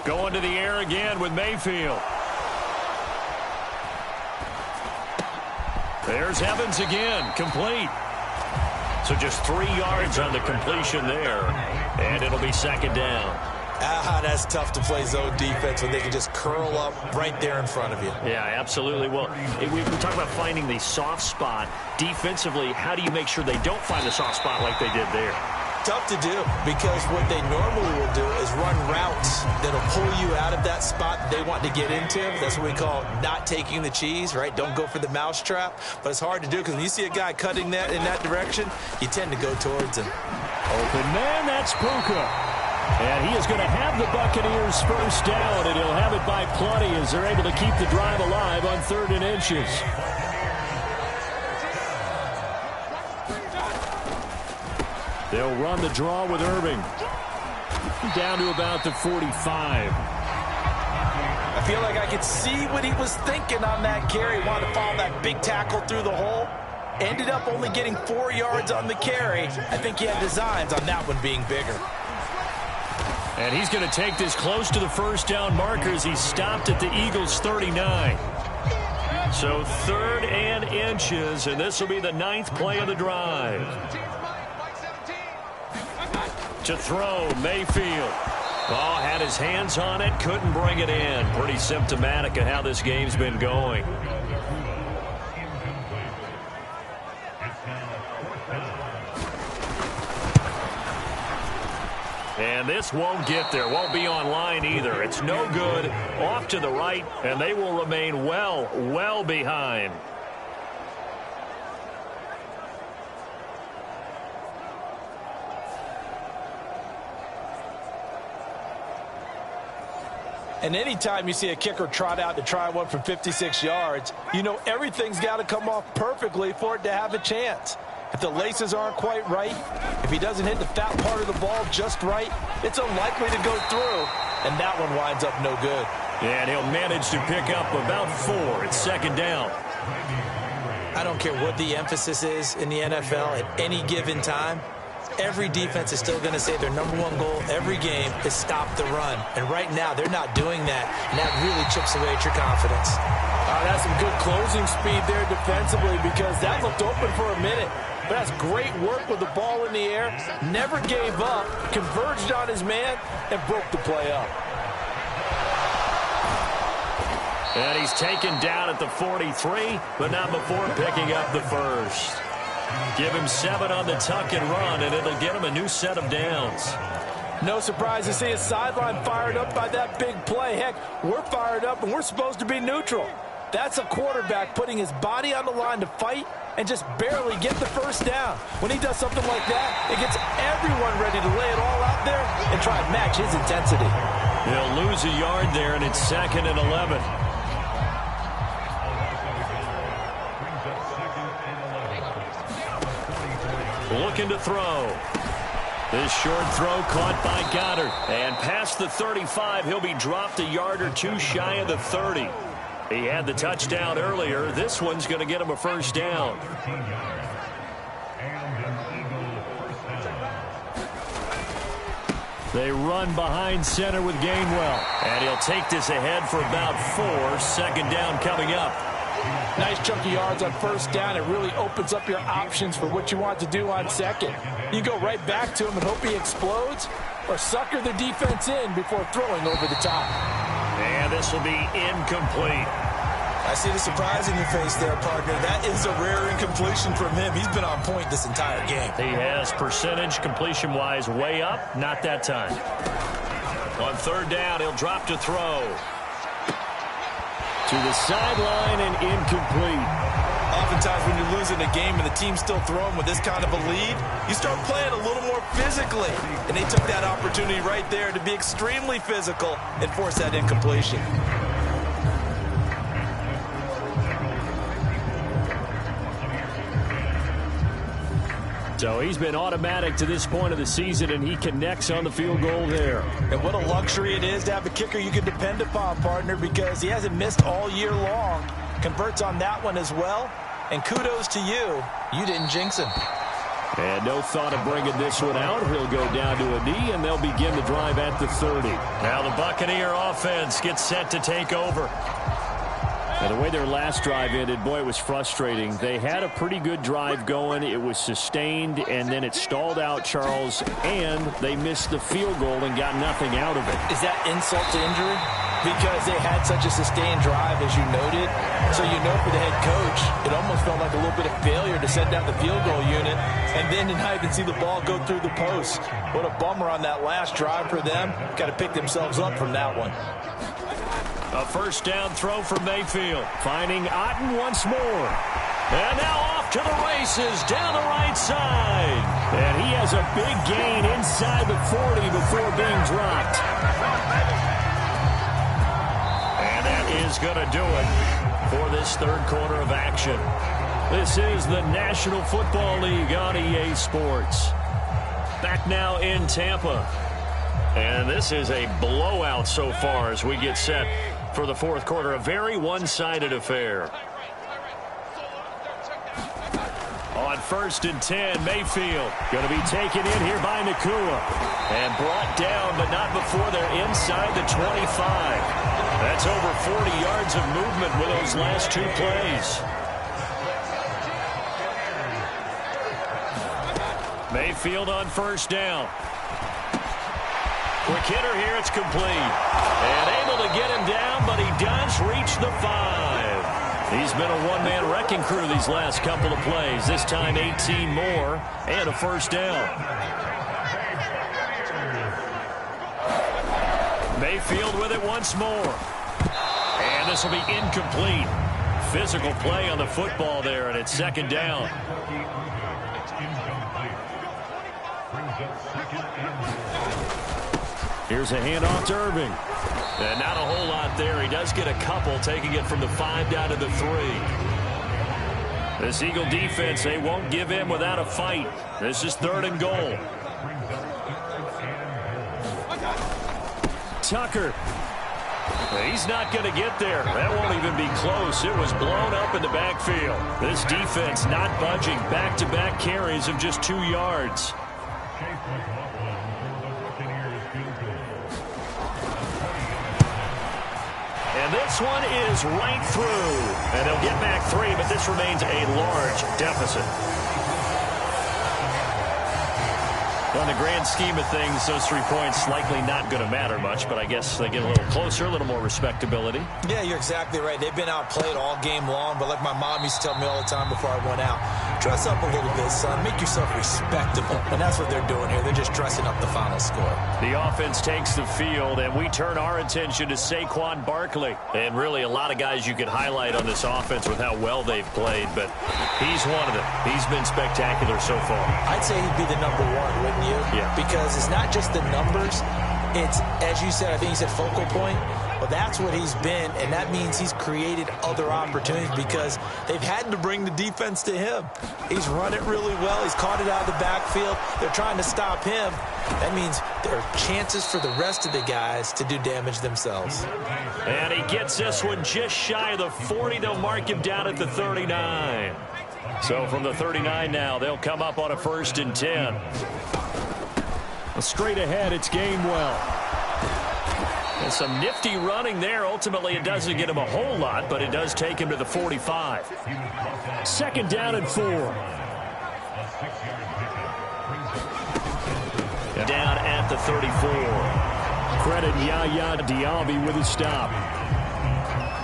Going to the air again with Mayfield. There's Evans again, complete. So just 3 yards on the completion there, and it'll be 2nd down. That's tough to play zone defense when they can just curl up right there in front of you. Yeah, absolutely. Well, we talk about finding the soft spot. Defensively, how do you make sure they don't find the soft spot like they did there? Tough to do, because what they normally will do is run routes that'll pull you out of that spot that they want to get into. That's what we call not taking the cheese, right? Don't go for the mousetrap. But it's hard to do because when you see a guy cutting that in that direction, you tend to go towards him. Open man, that's Puka. And he is going to have the Buccaneers 1st down, and he'll have it by plenty as they're able to keep the drive alive on 3rd and inches. They'll run the draw with Irving. Down to about the 45. I feel like I could see what he was thinking on that carry. Wanted to follow that big tackle through the hole. Ended up only getting 4 yards on the carry. I think he had designs on that one being bigger. And he's going to take this close to the 1st down marker as he stopped at the Eagles 39. So 3rd and inches, and this will be the 9th play of the drive. To throw, Mayfield. Oh, had his hands on it, couldn't bring it in. Pretty symptomatic of how this game's been going. And this won't get there, won't be on line either. It's no good, off to the right, and they will remain well behind. And anytime you see a kicker trot out to try one from 56 yards, you know everything's got to come off perfectly for it to have a chance. If the laces aren't quite right, if he doesn't hit the fat part of the ball just right, it's unlikely to go through, and that one winds up no good. And he'll manage to pick up about 4. It's 2nd down. I don't care what the emphasis is in the NFL at any given time. Every defense is still going to say their #1 goal every game is stop the run. And right now, they're not doing that, and that really chips away at your confidence. That's some good closing speed there defensively, because that looked open for a minute. but has great work with the ball in the air, never gave up, converged on his man, and broke the play up. And he's taken down at the 43, but not before picking up the first. Give him 7 on the tuck and run, and it'll get him a new set of downs. No surprise to see his sideline fired up by that big play. Heck, we're fired up, and we're supposed to be neutral. That's a quarterback putting his body on the line to fight and just barely get the first down. When he does something like that, it gets everyone ready to lay it all out there and try and match his intensity. He'll lose a yard there, and it's 2nd and 11. Looking to throw. This short throw caught by Goddard. And past the 35, he'll be dropped a yard or 2 shy of the 30. He had the touchdown earlier. This one's going to get him a first down. They run behind center with Gainwell. And he'll take this ahead for about 4. 2nd down coming up. Nice chunky yards on first down. It really opens up your options for what you want to do on second. You go right back to him and hope he explodes, or sucker the defense in before throwing over the top. And this will be incomplete. I see the surprise in your face there, partner. That is a rare incompletion from him. He's been on point this entire game. He has percentage completion-wise way up. Not that time. On 3rd down, he'll drop to throw. To the sideline and incomplete. Oftentimes when you're losing a game and the team's still throwing with this kind of a lead, you start playing a little more physically. And they took that opportunity right there to be extremely physical and force that incompletion. So he's been automatic to this point of the season, and he connects on the field goal there. And what a luxury it is to have a kicker you can depend upon, partner, because he hasn't missed all year long. Converts on that one as well. And kudos to you. You didn't jinx him. And no thought of bringing this one out. He'll go down to a knee, and they'll begin the drive at the 30. Now the Buccaneer offense gets set to take over. And the way their last drive ended, boy, it was frustrating. They had a pretty good drive going. It was sustained, and then it stalled out, Charles, and they missed the field goal and got nothing out of it. Is that insult to injury? Because they had such a sustained drive, as you noted. So you know for the head coach, it almost felt like a little bit of failure to send down the field goal unit and then to not even see the ball go through the post. What a bummer on that last drive for them. Got to pick themselves up from that one. A first down throw for Mayfield. Finding Otten once more. And now off to the races down the right side. And he has a big gain inside the 40 before being dropped. And that is going to do it for this 3rd quarter of action. This is the National Football League on EA Sports. Back now in Tampa. And this is a blowout so far as we get set for the 4th quarter. A very one-sided affair. On 1st and 10, Mayfield going to be taken in here by Nakua. And brought down, but not before they're inside the 25. That's over 40 yards of movement with those last 2 plays. Mayfield on 1st down. Quick hitter here, it's complete. And able to get him down, but he does reach the 5. He's been a one-man wrecking crew these last couple of plays. This time 18 more and a first down. Mayfield with it once more. And this will be incomplete. Physical play on the football there, and it's 2nd down. Here's a handoff to Irving. And not a whole lot there. He does get a couple, taking it from the 5 down to the 3. This Eagle defense, they won't give in without a fight. This is 3rd and goal. Tucker. He's not going to get there. That won't even be close. It was blown up in the backfield. This defense not budging. Back-to-back carries of just 2 yards. And this one is right through. And they'll get back 3, but this remains a large deficit. On the grand scheme of things, those 3 points likely not going to matter much, but I guess they get a little closer, a little more respectability. Yeah, you're exactly right. They've been outplayed all game long, but like my mom used to tell me all the time before I went out, dress up a little bit, son. Make yourself respectable. And that's what they're doing here. They're just dressing up the final score. The offense takes the field, and we turn our attention to Saquon Barkley. And really a lot of guys you could highlight on this offense with how well they've played, but he's one of them. He's been spectacular so far. I'd say he'd be the number one, wouldn't you? Yeah. Because it's not just the numbers. It's, as you said, I think you said focal point. Well, that's what he's been, and that means he's created other opportunities because they've had to bring the defense to him. He's run it really well. He's caught it out of the backfield. They're trying to stop him. That means there are chances for the rest of the guys to do damage themselves. And he gets this one just shy of the 40. They'll mark him down at the 39. So from the 39 now, they'll come up on a 1st and 10. Straight ahead, it's Gainwell. And some nifty running there. Ultimately, it doesn't get him a whole lot, but it does take him to the 45. 2nd down and 4. Down at the 34. Credit Yaya Diaby with a stop.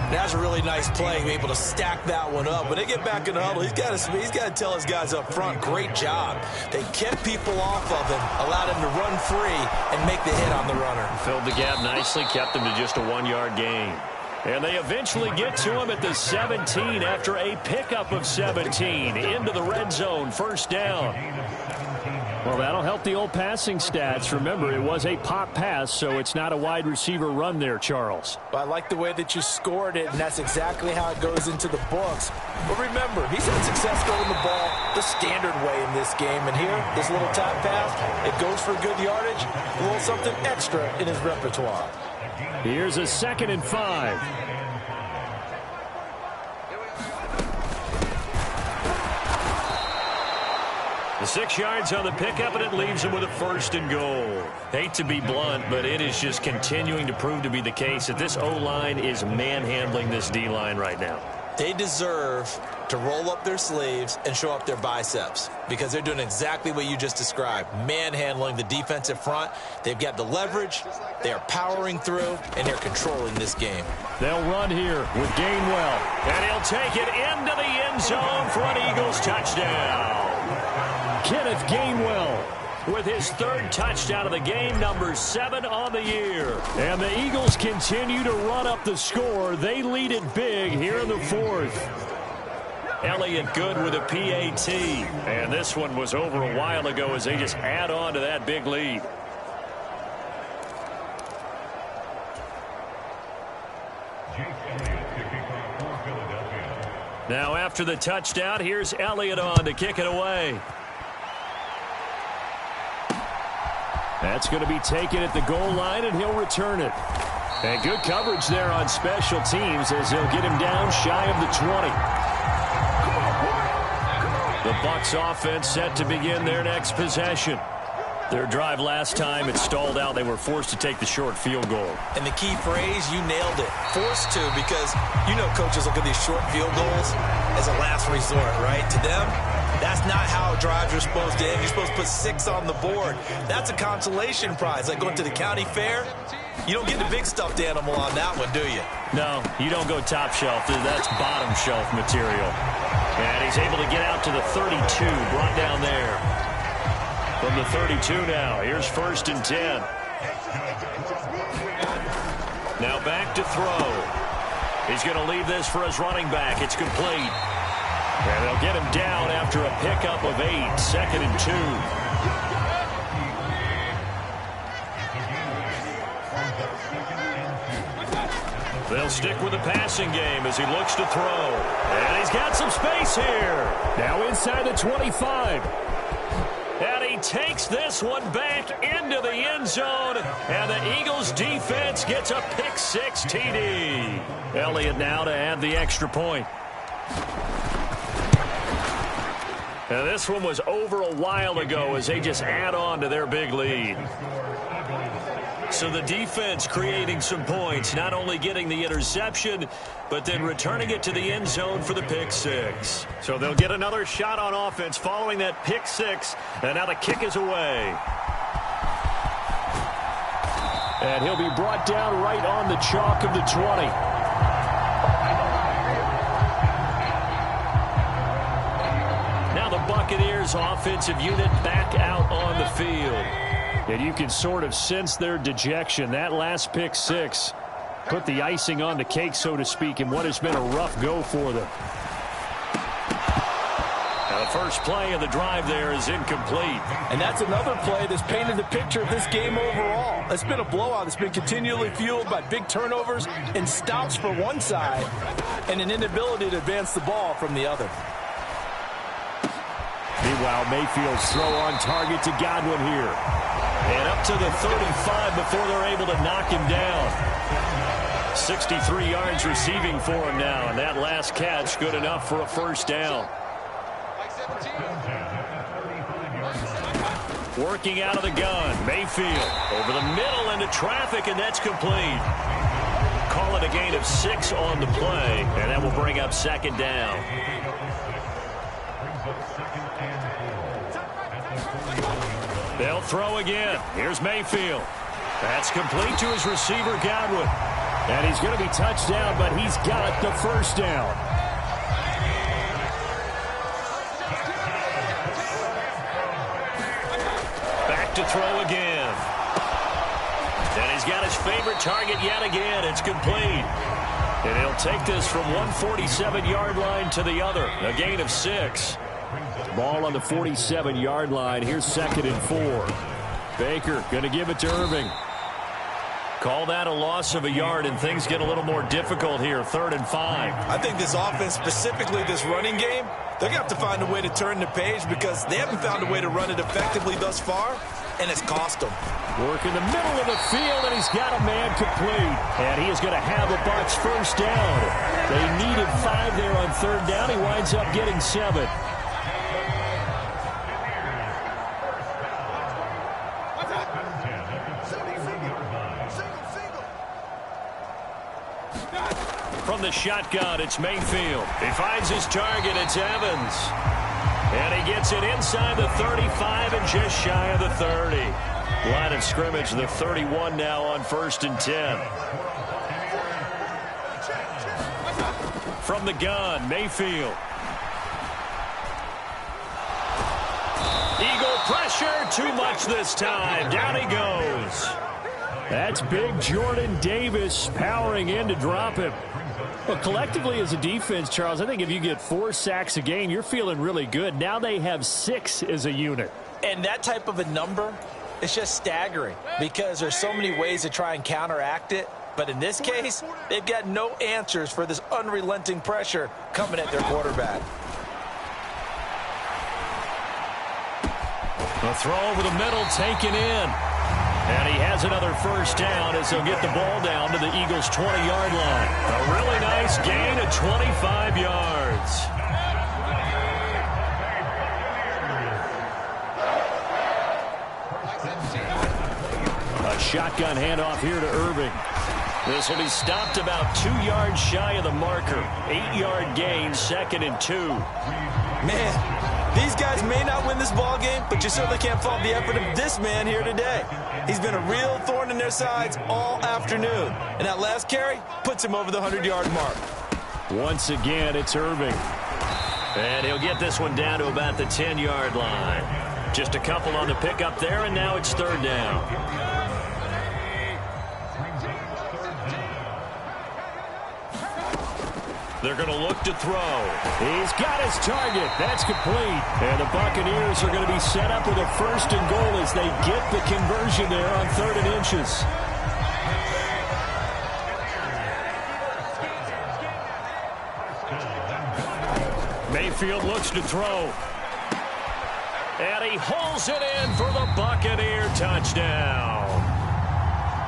That's a really nice play, being able to stack that one up. When they get back in the huddle, he's got to tell his guys up front, great job. They kept people off of him, allowed him to run free and make the hit on the runner. Filled the gap nicely, kept him to just a 1-yard gain. And they eventually get to him at the 17 after a pickup of 17 into the red zone, 1st down. Well, that'll help the old passing stats. Remember, it was a pop pass, so it's not a wide receiver run there, Charles. I like the way that you scored it, and that's exactly how it goes into the books. But remember, he's had success throwing the ball the standard way in this game. And here, this little tap pass, it goes for good yardage, a little something extra in his repertoire. Here's a 2nd and 5. The 6 yards on the pickup, and it leaves him with a 1st and goal. Hate to be blunt, but it is just continuing to prove to be the case that this O-line is manhandling this D-line right now. They deserve to roll up their sleeves and show up their biceps because they're doing exactly what you just described, manhandling the defensive front. They've got the leverage, they are powering through, and they're controlling this game. They'll run here with Gainwell. And he'll take it into the end zone for an Eagles touchdown. Kenneth Gainwell with his 3rd touchdown of the game, number 7 on the year. And the Eagles continue to run up the score. They lead it big here in the 4th. Elliott good with a PAT. And this one was over a while ago as they just add on to that big lead. Now after the touchdown, here's Elliott on to kick it away. That's going to be taken at the goal line, and he'll return it. And good coverage there on special teams as they'll get him down shy of the 20. The Bucs offense set to begin their next possession. Their drive last time, it stalled out. They were forced to take the short field goal. And the key phrase, you nailed it. Forced to, because you know coaches look at these short field goals as a last resort, right? To them, that's not how drives are supposed to end. You're supposed to put 6 on the board. That's a consolation prize. Like going to the county fair, you don't get the big stuffed animal on that one, do you? No, you don't go top shelf. That's bottom shelf material. And he's able to get out to the 32, brought down there. From the 32 now, here's 1st and 10. Now back to throw. He's going to leave this for his running back. It's complete. And they'll get him down after a pickup of 8, 2nd and 2. They'll stick with the passing game as he looks to throw. And he's got some space here. Now inside the 25. And he takes this one back into the end zone. And the Eagles defense gets a pick-6 TD. Elliott now to add the extra point. Now this one was over a while ago as they just add on to their big lead. So the defense creating some points, not only getting the interception, but then returning it to the end zone for the pick six. So they'll get another shot on offense following that pick six, and now the kick is away. And he'll be brought down right on the chalk of the 20. Now the Buccaneers offensive unit back out on the field. And you can sort of sense their dejection. That last pick six put the icing on the cake, so to speak, in what has been a rough go for them. Now the first play of the drive there is incomplete. And that's another play that's painted the picture of this game overall. It's been a blowout. It's been continually fueled by big turnovers and stops for one side and an inability to advance the ball from the other. Meanwhile, Mayfield's throw on target to Godwin here. And up to the 35 before they're able to knock him down. 63 yards receiving for him now, and that last catch good enough for a first down. Working out of the gun, Mayfield over the middle into traffic, and that's complete. Call it a gain of 6 on the play, and that will bring up second down. They'll throw again. Here's Mayfield. That's complete to his receiver, Godwin. And he's going to be touched down, but he's got the first down. Back to throw again. And he's got his favorite target yet again. It's complete. And he'll take this from 147-yard line to the other. A gain of 6. Ball on the 47-yard line. Here's 2nd and 4. Baker going to give it to Irving. Call that a loss of a yard, and things get a little more difficult here. 3rd and 5. I think this offense, specifically this running game, they're going to have to find a way to turn the page because they haven't found a way to run it effectively thus far, and it's cost them. Work in the middle of the field, and he's got a man complete. And he is going to have a Bucs first down. They needed 5 there on 3rd down. He winds up getting 7. From the shotgun, it's Mayfield. He finds his target. It's Evans. And he gets it inside the 35 and just shy of the 30. Line of scrimmage, the 31 now on 1st and 10. From the gun, Mayfield. Eagle pressure, too much this time. Down he goes. That's big Jordan Davis powering in to drop him. Well, collectively as a defense, Charles, I think if you get 4 sacks a game, you're feeling really good. Now they have 6 as a unit. And that type of a number, it's just staggering because there's so many ways to try and counteract it. But in this case, they've got no answers for this unrelenting pressure coming at their quarterback. A throw over the middle, taken in. And he has another first down as he'll get the ball down to the Eagles' 20-yard line. A really nice gain of 25 yards. A shotgun handoff here to Irving. This will be stopped about 2 yards shy of the marker. 8-yard gain, 2nd and 2. Man, these guys may not win this ball game, but you certainly can't fault the effort of this man here today. He's been a real thorn in their sides all afternoon. And that last carry puts him over the 100-yard mark. Once again, it's Irving. And he'll get this one down to about the 10-yard line. Just a couple on the pickup there, and now it's 3rd down. They're going to look to throw. He's got his target. That's complete. And the Buccaneers are going to be set up with a 1st and goal as they get the conversion there on 3rd and inches. Mayfield looks to throw. And he holds it in for the Buccaneer touchdown.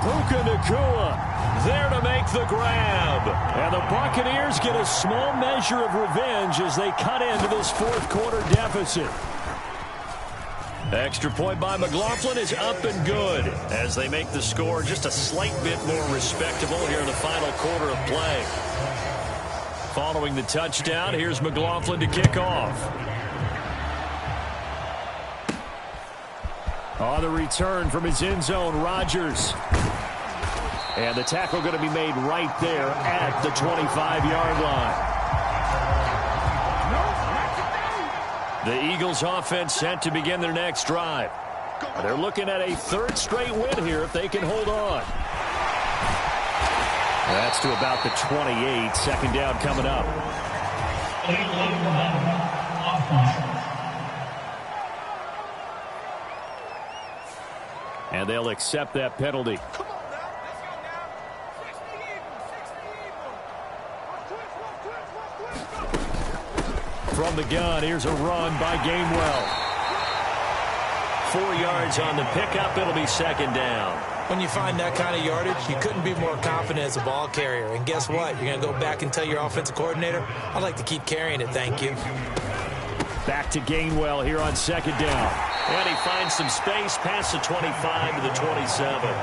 Puka Nacua there to make the grab. And the Buccaneers get a small measure of revenge as they cut into this 4th quarter deficit. Extra point by McLaughlin is up and good as they make the score just a slight bit more respectable here in the final quarter of play. Following the touchdown, here's McLaughlin to kick off. On the return from his end zone, Rodgers. And the tackle going to be made right there at the 25-yard line. The Eagles offense set to begin their next drive. They're looking at a third straight win here if they can hold on. That's to about the 28. Second down coming up. And they'll accept that penalty. From the gun, here's a run by Gainwell. 4 yards on the pickup. It'll be second down. When you find that kind of yardage, you couldn't be more confident as a ball carrier. And guess what? You're going to go back and tell your offensive coordinator, I'd like to keep carrying it, thank you. Back to Gainwell here on second down. And he finds some space past the 25 to the 27.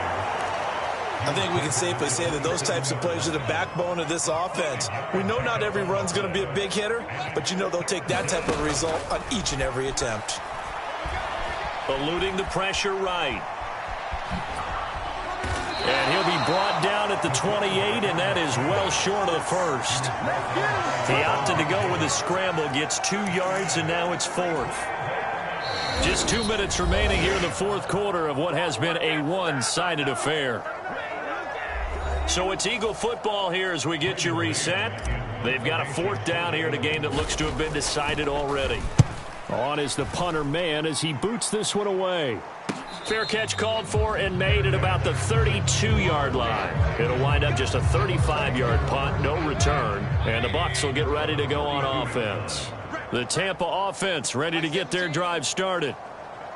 I think we can safely say that those types of plays are the backbone of this offense. We know not every run's going to be a big hitter, but you know they'll take that type of result on each and every attempt. Eluding the pressure right. And he'll be brought down at the 28, and that is well short of the first. He opted to go with a scramble, gets 2 yards, and now it's fourth. Just 2 minutes remaining here in the fourth quarter of what has been a one-sided affair. So it's Eagle football here as we get you reset. They've got a fourth down here in a game that looks to have been decided already. On is the punter man as he boots this one away. Fair catch called for and made at about the 32-yard line. It'll wind up just a 35-yard punt, no return, and the Bucs will get ready to go on offense. The Tampa offense ready to get their drive started.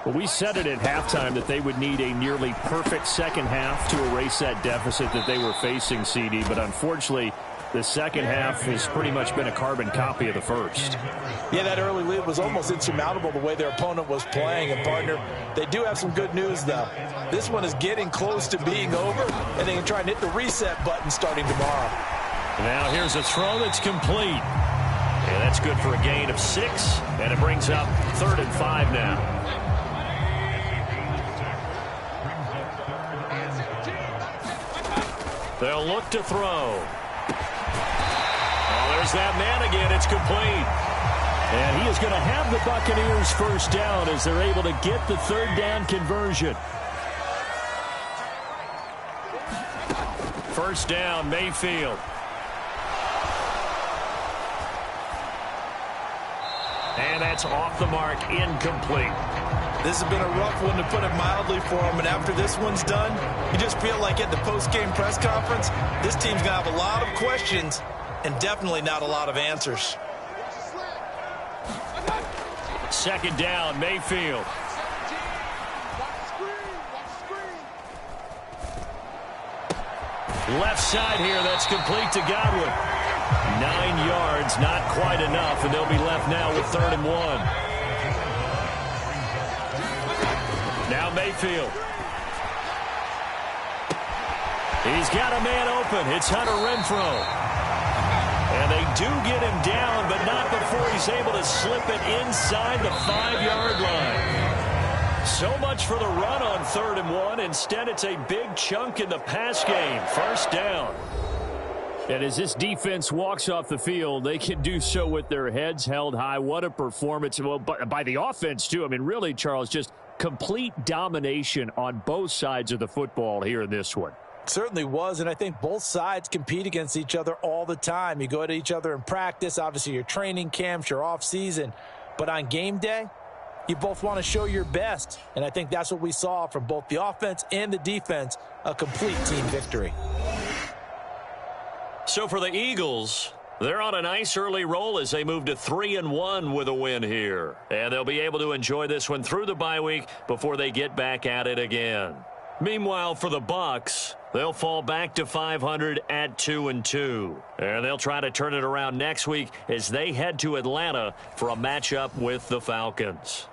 Well, we said it at halftime that they would need a nearly perfect second half to erase that deficit that they were facing, CD, but unfortunately, the second half has pretty much been a carbon copy of the first. Yeah, that early lead was almost insurmountable the way their opponent was playing. And, partner, they do have some good news, though. This one is getting close to being over, and they can try and hit the reset button starting tomorrow. Now here's a throw that's complete. And that's good for a gain of 6, and it brings up 3rd and 5 now. They'll look to throw. Oh, there's that man again. It's complete. And he is going to have the Buccaneers first down as they're able to get the third down conversion. First down, Mayfield. And that's off the mark, incomplete. This has been a rough one, to put it mildly, for him. And after this one's done, you just feel like at the post-game press conference, this team's going to have a lot of questions and definitely not a lot of answers. Second down, Mayfield. Left side here, that's complete to Godwin. 9 yards, not quite enough, and they'll be left now with 3rd and 1. Now Mayfield. He's got a man open. It's Hunter Renfrow. And they do get him down, but not before he's able to slip it inside the 5-yard line. So much for the run on 3rd and 1. Instead, it's a big chunk in the pass game. First down. And as this defense walks off the field, they can do so with their heads held high. What a performance. Well, by the offense, too. I mean, really, Charles, just complete domination on both sides of the football here in this one. Certainly was, and I think both sides compete against each other all the time. You go at each other in practice, obviously your training camps, your off-season, but on game day, you both want to show your best, and I think that's what we saw from both the offense and the defense, a complete team victory. So for the Eagles, they're on a nice early roll as they move to 3-1 with a win here. And they'll be able to enjoy this one through the bye week before they get back at it again. Meanwhile, for the Bucs, they'll fall back to 500 at 2-2. And they'll try to turn it around next week as they head to Atlanta for a matchup with the Falcons.